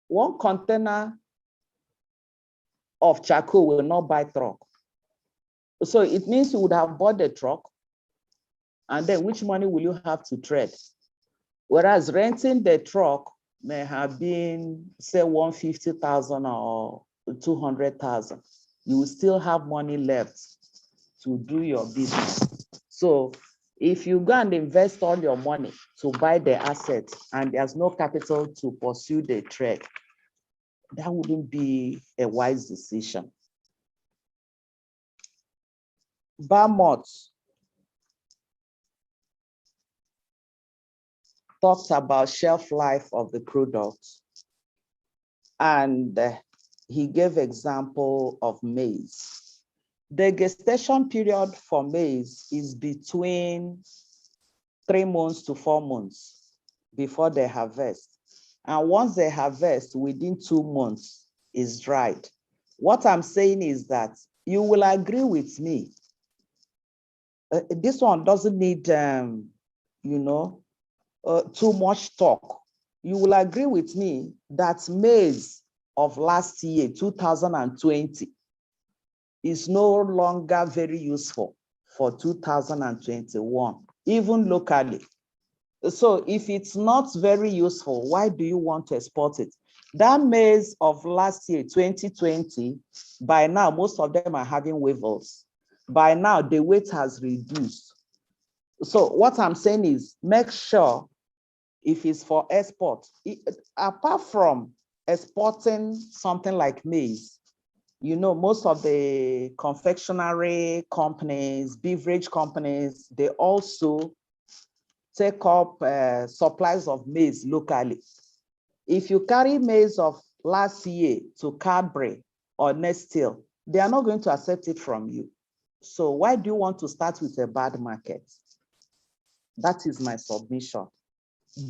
one container of charcoal will not buy truck. So it means you would have bought the truck, and then which money will you have to trade? Whereas renting the truck may have been, say, 150,000 or 200,000. You will still have money left to do your business. So if you go and invest all your money to buy the asset and there's no capital to pursue the trade, that wouldn't be a wise decision. Barmot talked about shelf life of the product, and he gave example of maize. The gestation period for maize is between 3 months to 4 months before they harvest. And once they harvest, within 2 months, is dried. What I'm saying is that you will agree with me. This one doesn't need, too much talk. You will agree with me that maize of last year, 2020, is no longer very useful for 2021, even locally. So if it's not very useful, why do you want to export it? That maize of last year, 2020, by now, most of them are having weevils. By now, the weight has reduced. So what I'm saying is make sure if it's for export, apart from exporting something like maize, most of the confectionery companies, beverage companies, they also take up supplies of maize locally. If you carry maize of last year to Cadbury or Nestle, they are not going to accept it from you. So why do you want to start with a bad market? That is my submission.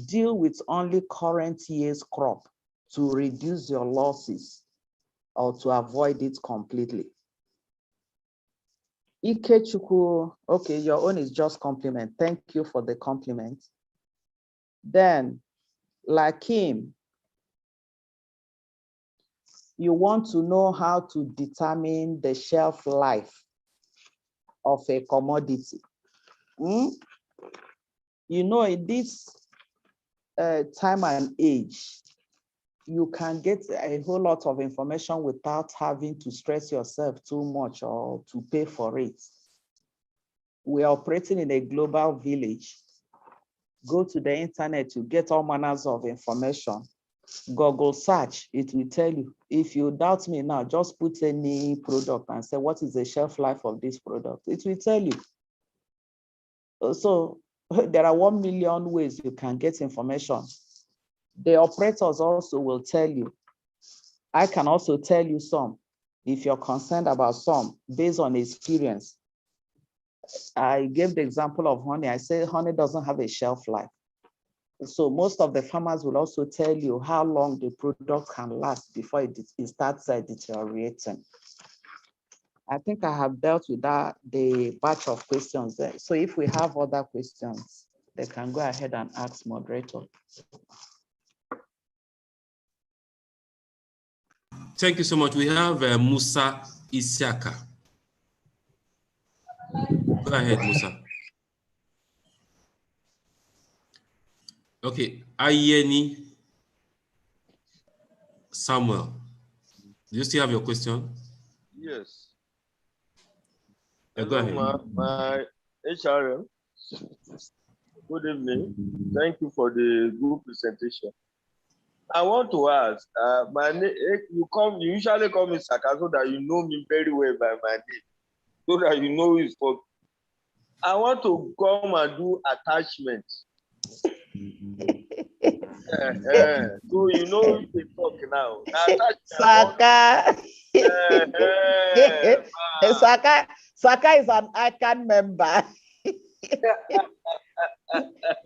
Deal with only current year's crop to reduce your losses or to avoid it completely. Ikechukwu, okay, your own is just compliment. Thank you for the compliment. Then, Lakim, you want to know how to determine the shelf life of a commodity. In this time and age, you can get a whole lot of information without having to stress yourself too much or to pay for it. We are operating in a global village. Go to the internet, you get all manners of information. Google search, it will tell you. If you doubt me now, just put any product and say, what is the shelf life of this product? It will tell you. So there are 1 million ways you can get information. The operators also will tell you. I can also tell you some, if you're concerned about some, based on experience. I gave the example of honey. I said honey doesn't have a shelf life. So most of the farmers will also tell you how long the product can last before it starts deteriorating. I think I have dealt with the batch of questions there. So if we have other questions, they can go ahead and ask moderator. Thank you so much. We have Musa Isiaka. Go ahead, Musa. Okay, Ayeni Samuel. Do you still have your question? Yes. Go ahead. My HRM. Good evening. Thank you for the good presentation. I want to ask, my name, you usually call me Saka so that you know me very well by my name, so that you know it's for. I want to come and do attachment. So you know the talk now. Saka. Saka is an ICAN member.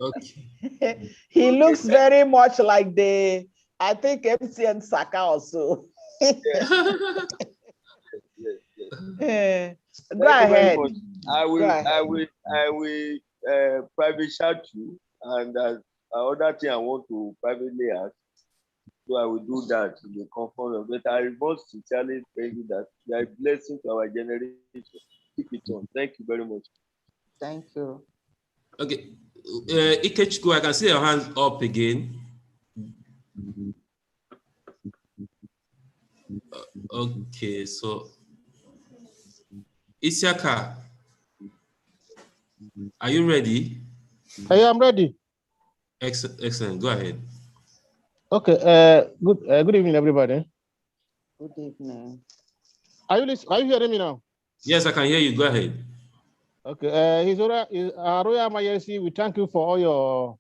Okay. He looks very much like I think MCN Saka also. Yes. Go ahead. I will private chat you, and another thing I want to privately ask. So I will do that in the comfort of it. I must sincerely thank you that you are a blessing to our generation. Keep it on. Thank you very much. Thank you. Okay. Ikechukwu, I can see your hand up again. Okay, so Isiaka, are you ready? I am ready. Excellent. Go ahead. Okay. Good evening, everybody. Good evening. Are you hearing me now? Yes, I can hear you. Go ahead. Okay. His Royal Majesty, we thank you for all your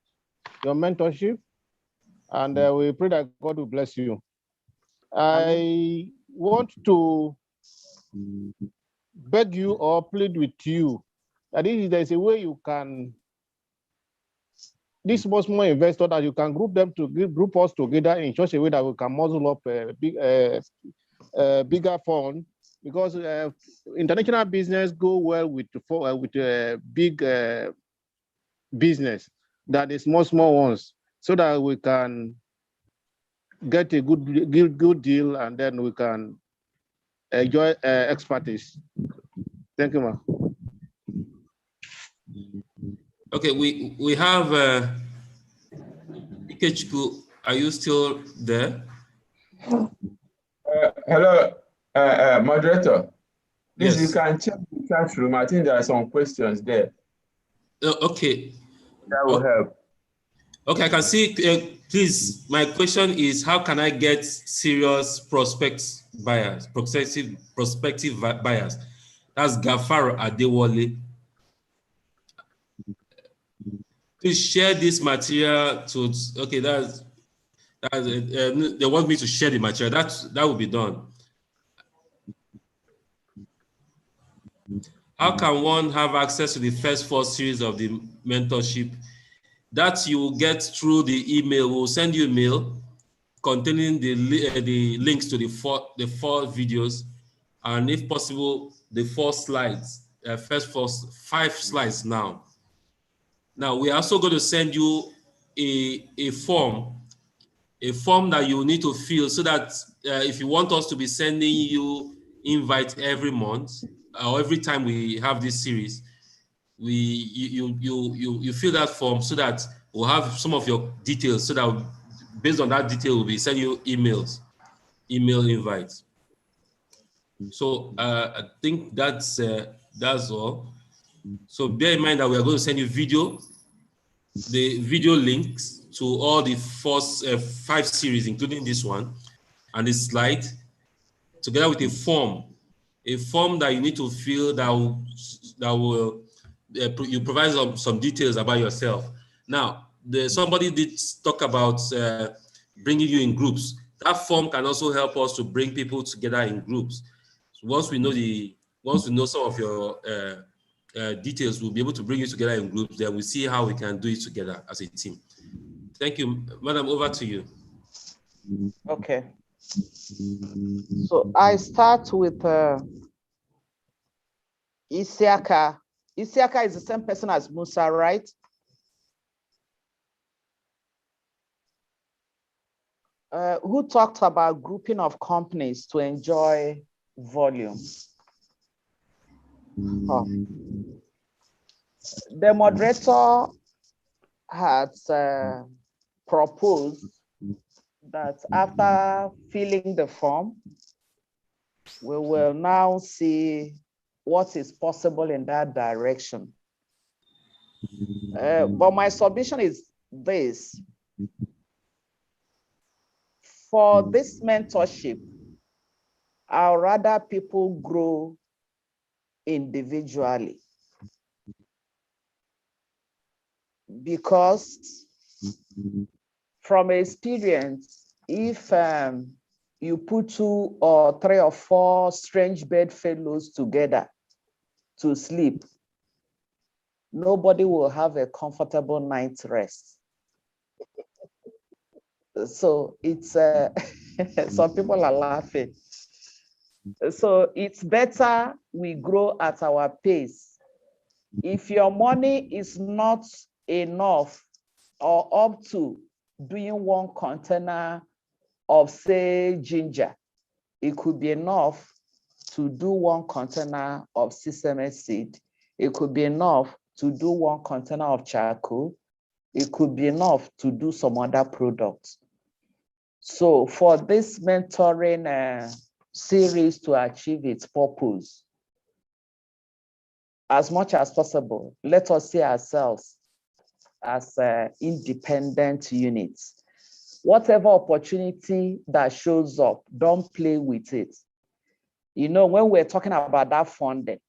mentorship, and we pray that God will bless you. I want to beg you or plead with you that there's a way you can, this small investor, that you can group us together in such a way that we can muzzle up a bigger fund, because international business go well with big business than the small ones, so that we can get a good deal, and then we can enjoy expertise. Thank you, ma'am. Okay, we have Ikechukwu. Are you still there? Hello, moderator. Please, Yes. you can check the chat room. I think there are some questions there. Okay. That will help. Okay, I can see. Please, my question is, how can I get serious prospective buyers? That's Gafaro Adewale. Please share this material to. Okay, that's they want me to share the material. That will be done. How can one have access to the first 4 series of the mentorship? That you will get through the email. We'll send you a mail containing the links to the four videos, and if possible, the 4 slides, first 5 slides now. Now, we are also going to send you a form that you need to fill, so that if you want us to be sending you invite every month or every time we have this series, you fill that form, so that we'll have some of your details, so that based on that detail we'll be sending you email invites. So I think that's all. So bear in mind that we are going to send you the video links to all the first 5 series, including this one, and the slide, together with a form that you need to fill, that will you provide some details about yourself. Now, somebody did talk about bringing you in groups. That form can also help us to bring people together in groups. So once we know some of your details, we'll be able to bring you together in groups. Then we'll see how we can do it together as a team. Thank you, madam. Over to you. Okay. So I start with Isiaka. Isiaka is the same person as Musa, right? who talked about grouping of companies to enjoy volume? Oh. The moderator has proposed that after filling the form, we will now see what is possible in that direction. But my submission is this. For this mentorship, I'd rather people grow individually, because from experience, if you put 2 or 3 or 4 strange bedfellows together to sleep, nobody will have a comfortable night's rest. So it's, some people are laughing. So it's better we grow at our pace. If your money is not enough or up to doing 1 container of, say, ginger, it could be enough to do 1 container of sesame seed. It could be enough to do 1 container of charcoal. It could be enough to do some other products. So for this mentoring series to achieve its purpose, as much as possible, let us see ourselves as independent units. Whatever opportunity that shows up, don't play with it. You know, when we're talking about that funding,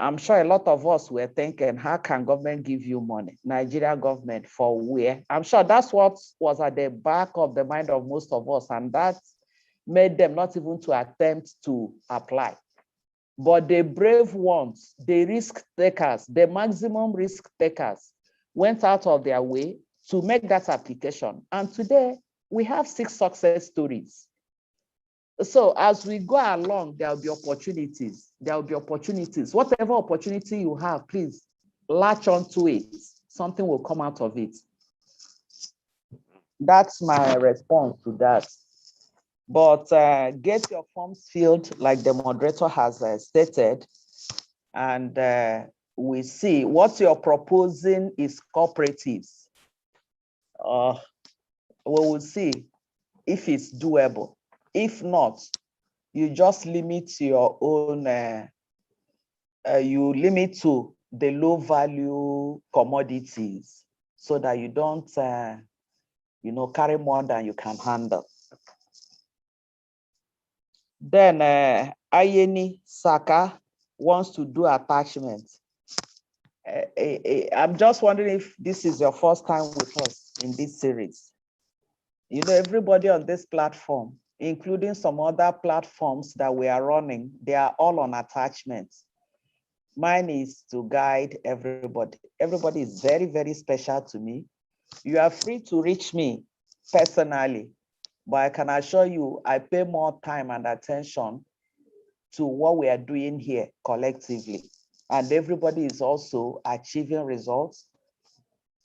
I'm sure a lot of us were thinking, how can government give you money? Nigeria government for where? I'm sure that's what was at the back of the mind of most of us, and that made them not even to attempt to apply. But the brave ones, the risk takers, the maximum risk takers, went out of their way to make that application. And today, we have 6 success stories. So as we go along, there will be opportunities. There will be opportunities. Whatever opportunity you have, please latch onto it. Something will come out of it. That's my response to that. But get your forms filled like the moderator has stated, and we see what you're proposing is cooperatives. We will see if it's doable. If not, you just limit your own, you limit to the low value commodities so that you don't, you know, carry more than you can handle. Then Ayeni Saka wants to do attachment. I'm just wondering if this is your first time with us in this series. You know, everybody on this platform, including some other platforms that we are running, they are all on attachments. Mine is to guide everybody. Everybody is very, very special to me. You are free to reach me personally, but I can assure you, I pay more time and attention to what we are doing here collectively. And everybody is also achieving results.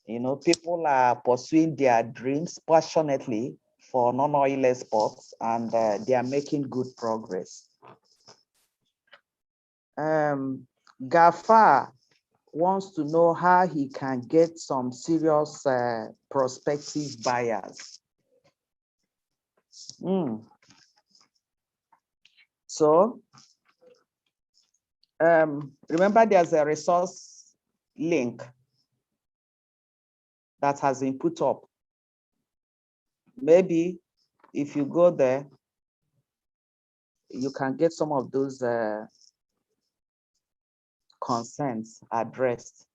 You know, people are pursuing their dreams passionately for non-oil exports, and they are making good progress. Gafar wants to know how he can get some serious prospective buyers. So, remember there's a resource link that has been put up. Maybe if you go there, you can get some of those concerns addressed.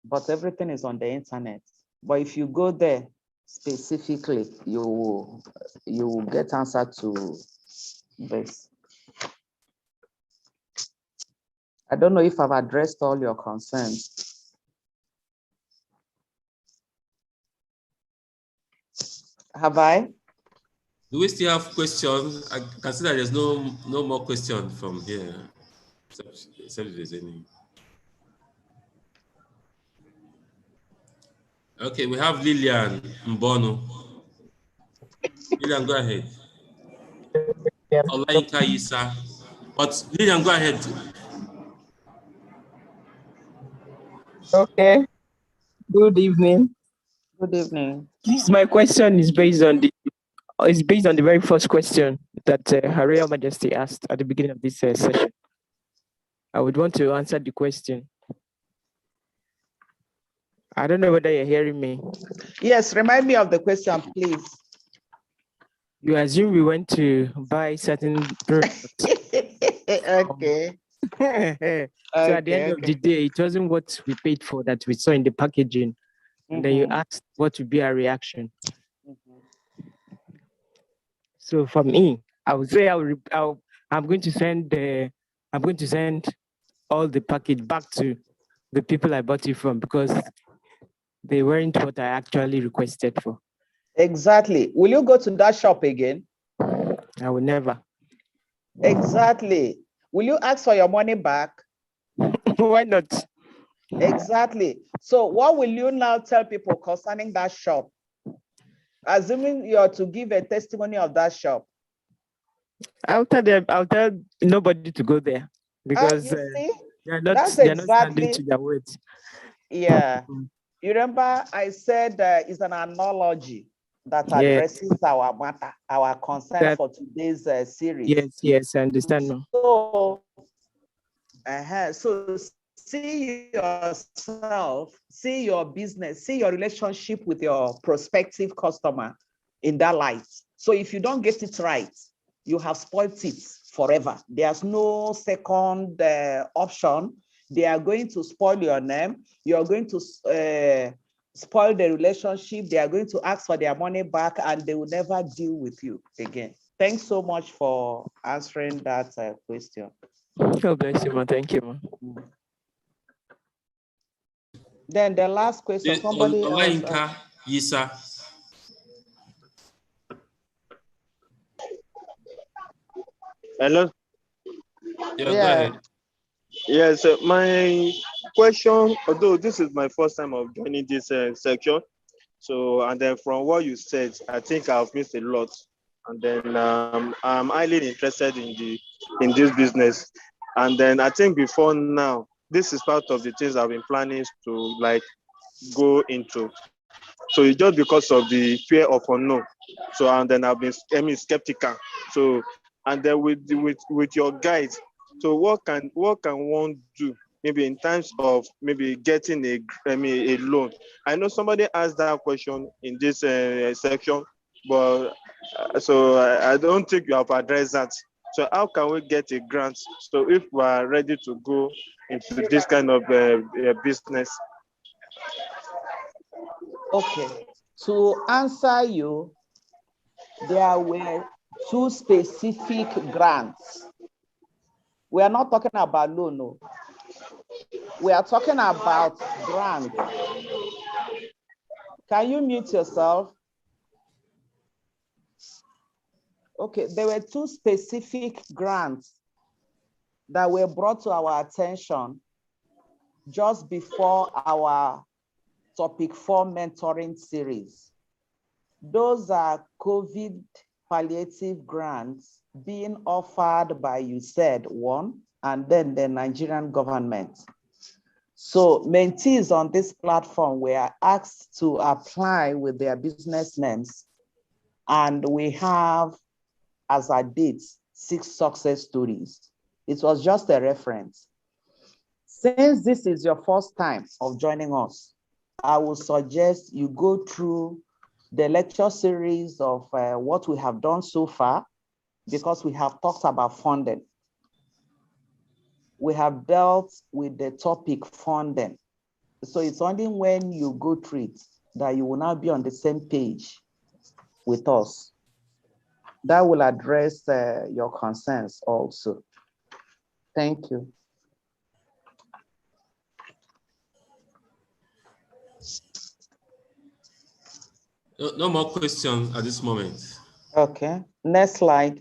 But everything is on the internet. But if you go there specifically, you will get answer to this. I don't know if I've addressed all your concerns. Have I? Do we still have questions? I can see that there's no more questions from here, except if there's any. Okay, we have Lillian Mbono. Lillian, go ahead. Olainka Isa. But Lillian, go ahead. Okay. Good evening. Good evening. My question is based on the very first question that Her Royal Majesty asked at the beginning of this session. I would want to answer the question. I don't know whether you're hearing me. Yes, remind me of the question, please. You assume we went to buy certain products. Okay. So at the end of the day, it wasn't what we paid for that we saw in the packaging. And then you asked what would be our reaction. So for me, I would say I'm going to send all the package back to the people I bought it from because they weren't what I actually requested for. Exactly. Will you go to that shop again? I will never. Exactly. Will you ask for your money back? Why not? Exactly. So what will you now tell people concerning that shop? Assuming you're to give a testimony of that shop. I'll tell nobody to go there because they're not standing to their words. Yeah. You remember I said it's an analogy that addresses our matter, our concern for today's series. Yes, I understand. So, so see yourself, see your business, see your relationship with your prospective customer in that light. So if you don't get it right, you have spoiled it forever. There's no second option. They are going to spoil your name. You are going to spoil the relationship. They are going to ask for their money back and they will never deal with you again. Thanks so much for answering that question. God bless you, man. Thank you, man. Then the last question, somebody Olainka Isa. Hello? Yeah, go ahead. Yes, my question, although this is my first time of joining this section, so, and then from what you said, I think I've missed a lot. And then I'm highly interested in this business. And then I think before now, this is part of the things I've been planning to like go into. So it's just because of the fear of unknown. So, and then I've been skeptical. So, and then with your guides, so what can one do maybe in terms of maybe getting a loan? I know somebody asked that question in this section, but so I don't think you have addressed that. So how can we get a grant? So if we are ready to go into this kind of business. Okay, to answer you, there were two specific grants. We are not talking about loan, no. We are talking about grants. Can you mute yourself? Okay, there were two specific grants that were brought to our attention just before our topic 4 mentoring series. Those are COVID palliative grants being offered by USAID, one, and then the Nigerian government. So mentees on this platform were asked to apply with their business names, and we have, as a date, 6 success stories. It was just a reference. Since this is your first time of joining us, I would suggest you go through the lecture series of what we have done so far, because we have talked about funding. We have dealt with the topic funding. So it's only when you go through it that you will now be on the same page with us. That will address your concerns also. Thank you. No more questions at this moment. Okay, next slide.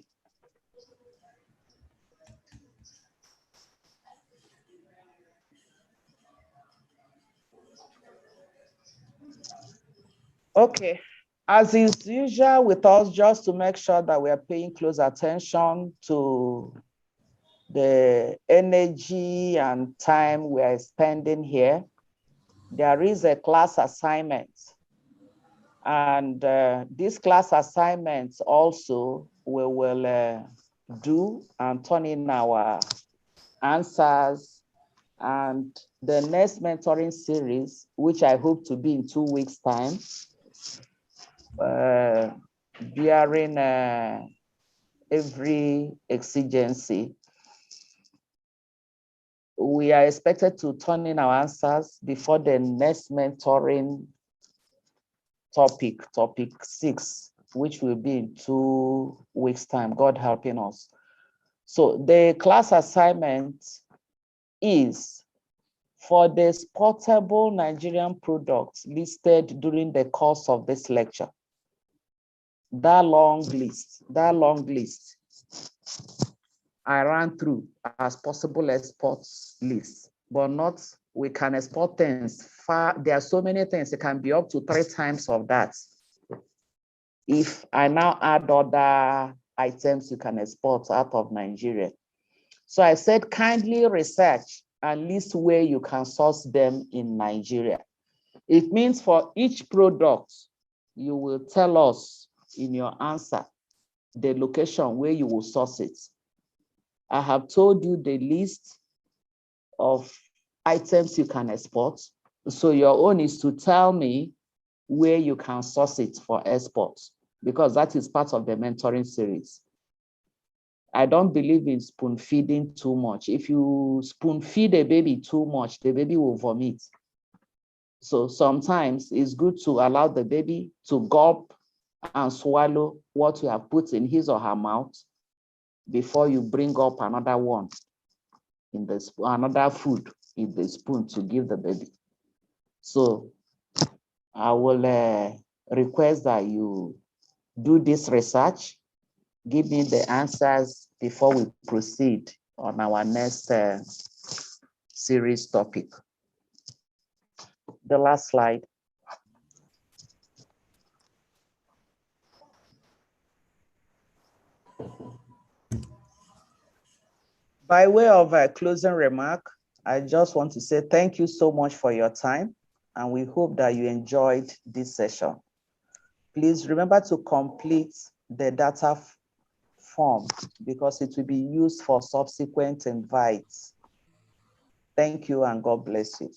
Okay, As is usual with us, just to make sure that we are paying close attention to the energy and time we are spending here, there is a class assignment. And this class assignment also we will do and turn in our answers. And the next mentoring series, which I hope to be in 2 weeks' time, bearing every exigency, we are expected to turn in our answers before the next mentoring topic 6, which will be in 2 weeks' time, God helping us. So the class assignment is for the exportable Nigerian products listed during the course of this lecture. That long list, I ran through as possible exports list, but not, we can export things far. There are so many things, it can be up to 3 times of that. If I now add other items you can export out of Nigeria. So I said, kindly research and list where you can source them in Nigeria. It means for each product, you will tell us in your answer the location where you will source it. I have told you the list of items you can export. So your own is to tell me where you can source it for export, because that is part of the mentoring series. I don't believe in spoon feeding too much. If you spoon feed a baby too much, the baby will vomit. So sometimes it's good to allow the baby to gulp and swallow what you have put in his or her mouth before you bring up another one in the another food in the spoon to give the baby. So I will request that you do this research, give me the answers before we proceed on our next series topic. The last slide. By way of a closing remark, I just want to say thank you so much for your time, and we hope that you enjoyed this session. Please remember to complete the data form because it will be used for subsequent invites. Thank you and God bless you.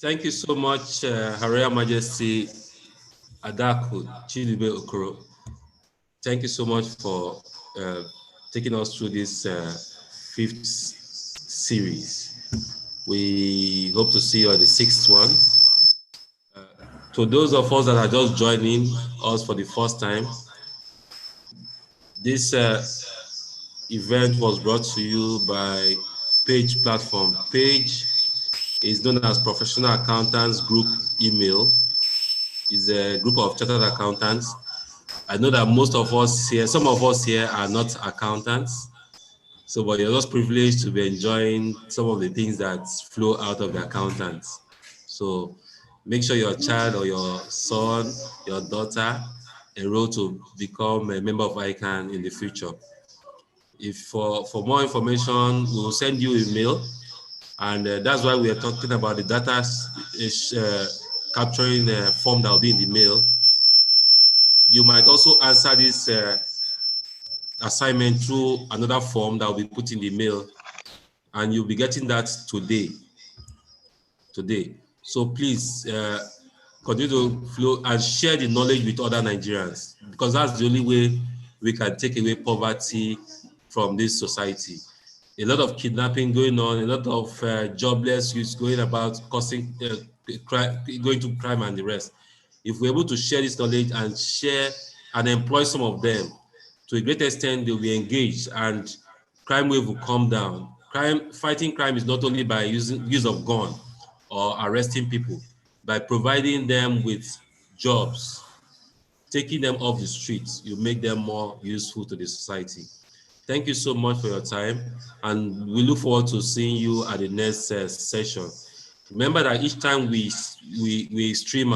Thank you so much, Her Royal Majesty Adaku, Chidume-Okoro. Thank you so much for taking us through this 5th series. We hope to see you on the 6th one. To those of us that are just joining us for the first time, this event was brought to you by Page Platform. Page is known as Professional Accountants Group Email. It's a group of chartered accountants. I know that most of us here, some of us here are not accountants. So, but you're just privileged to be enjoying some of the things that flow out of the accountants. So make sure your child or your son, your daughter enroll to become a member of ICAN in the future. If for more information, we will send you a mail. And that's why we are talking about the data capturing form that will be in the mail. You might also answer this assignment through another form that will be put in the mail, and you'll be getting that today. So please continue to flow and share the knowledge with other Nigerians, because that's the only way we can take away poverty from this society. A lot of kidnapping going on, a lot of jobless youth going about, causing going to crime and the rest. If we're able to share this knowledge and share and employ some of them, to a great extent they'll be engaged and crime wave will come down. Fighting crime is not only by use of gun or arresting people, by providing them with jobs, taking them off the streets, you make them more useful to the society. Thank you so much for your time, and we look forward to seeing you at the next session. Remember that each time we stream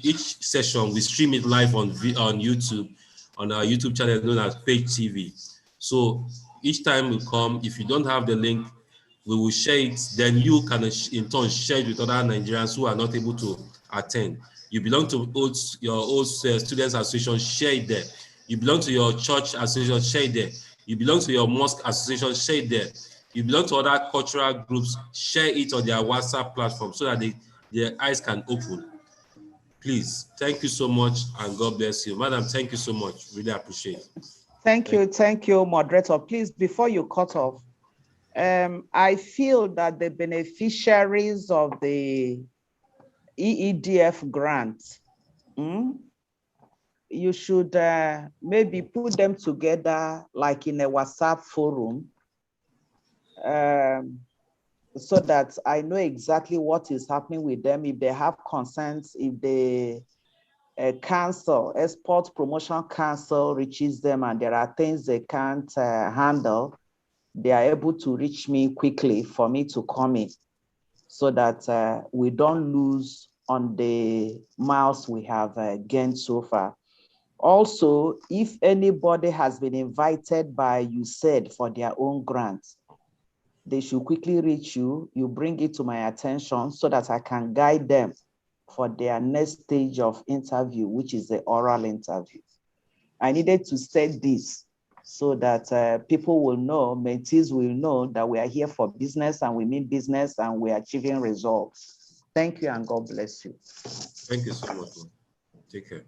each session we stream it live on YouTube, on our YouTube channel known as Page TV. So each time we come, if you don't have the link, we will share it. Then you can in turn share it with other Nigerians who are not able to attend. You belong to your old students association, share it there. You belong to your church association, share it there. You belong to your mosque association, share it there. You belong to other cultural groups, share it on their WhatsApp platform so that their eyes can open. Please, thank you so much and God bless you. Madam, thank you so much. Really appreciate it. Thank you, moderator. Please, before you cut off, I feel that the beneficiaries of the EEDF grant, you should maybe put them together like in a WhatsApp forum, so that I know exactly what is happening with them, if they have concerns, if the council, Export Promotion Council reaches them and there are things they can't handle, they are able to reach me quickly for me to come in so that we don't lose on the miles we have gained so far. Also, if anybody has been invited by USAID for their own grants, they should quickly reach you. You bring it to my attention so that I can guide them for their next stage of interview, which is the oral interview. I needed to say this so that people will know, mentees will know that we are here for business and we mean business and we are achieving results. Thank you and God bless you. Thank you so much. Take care.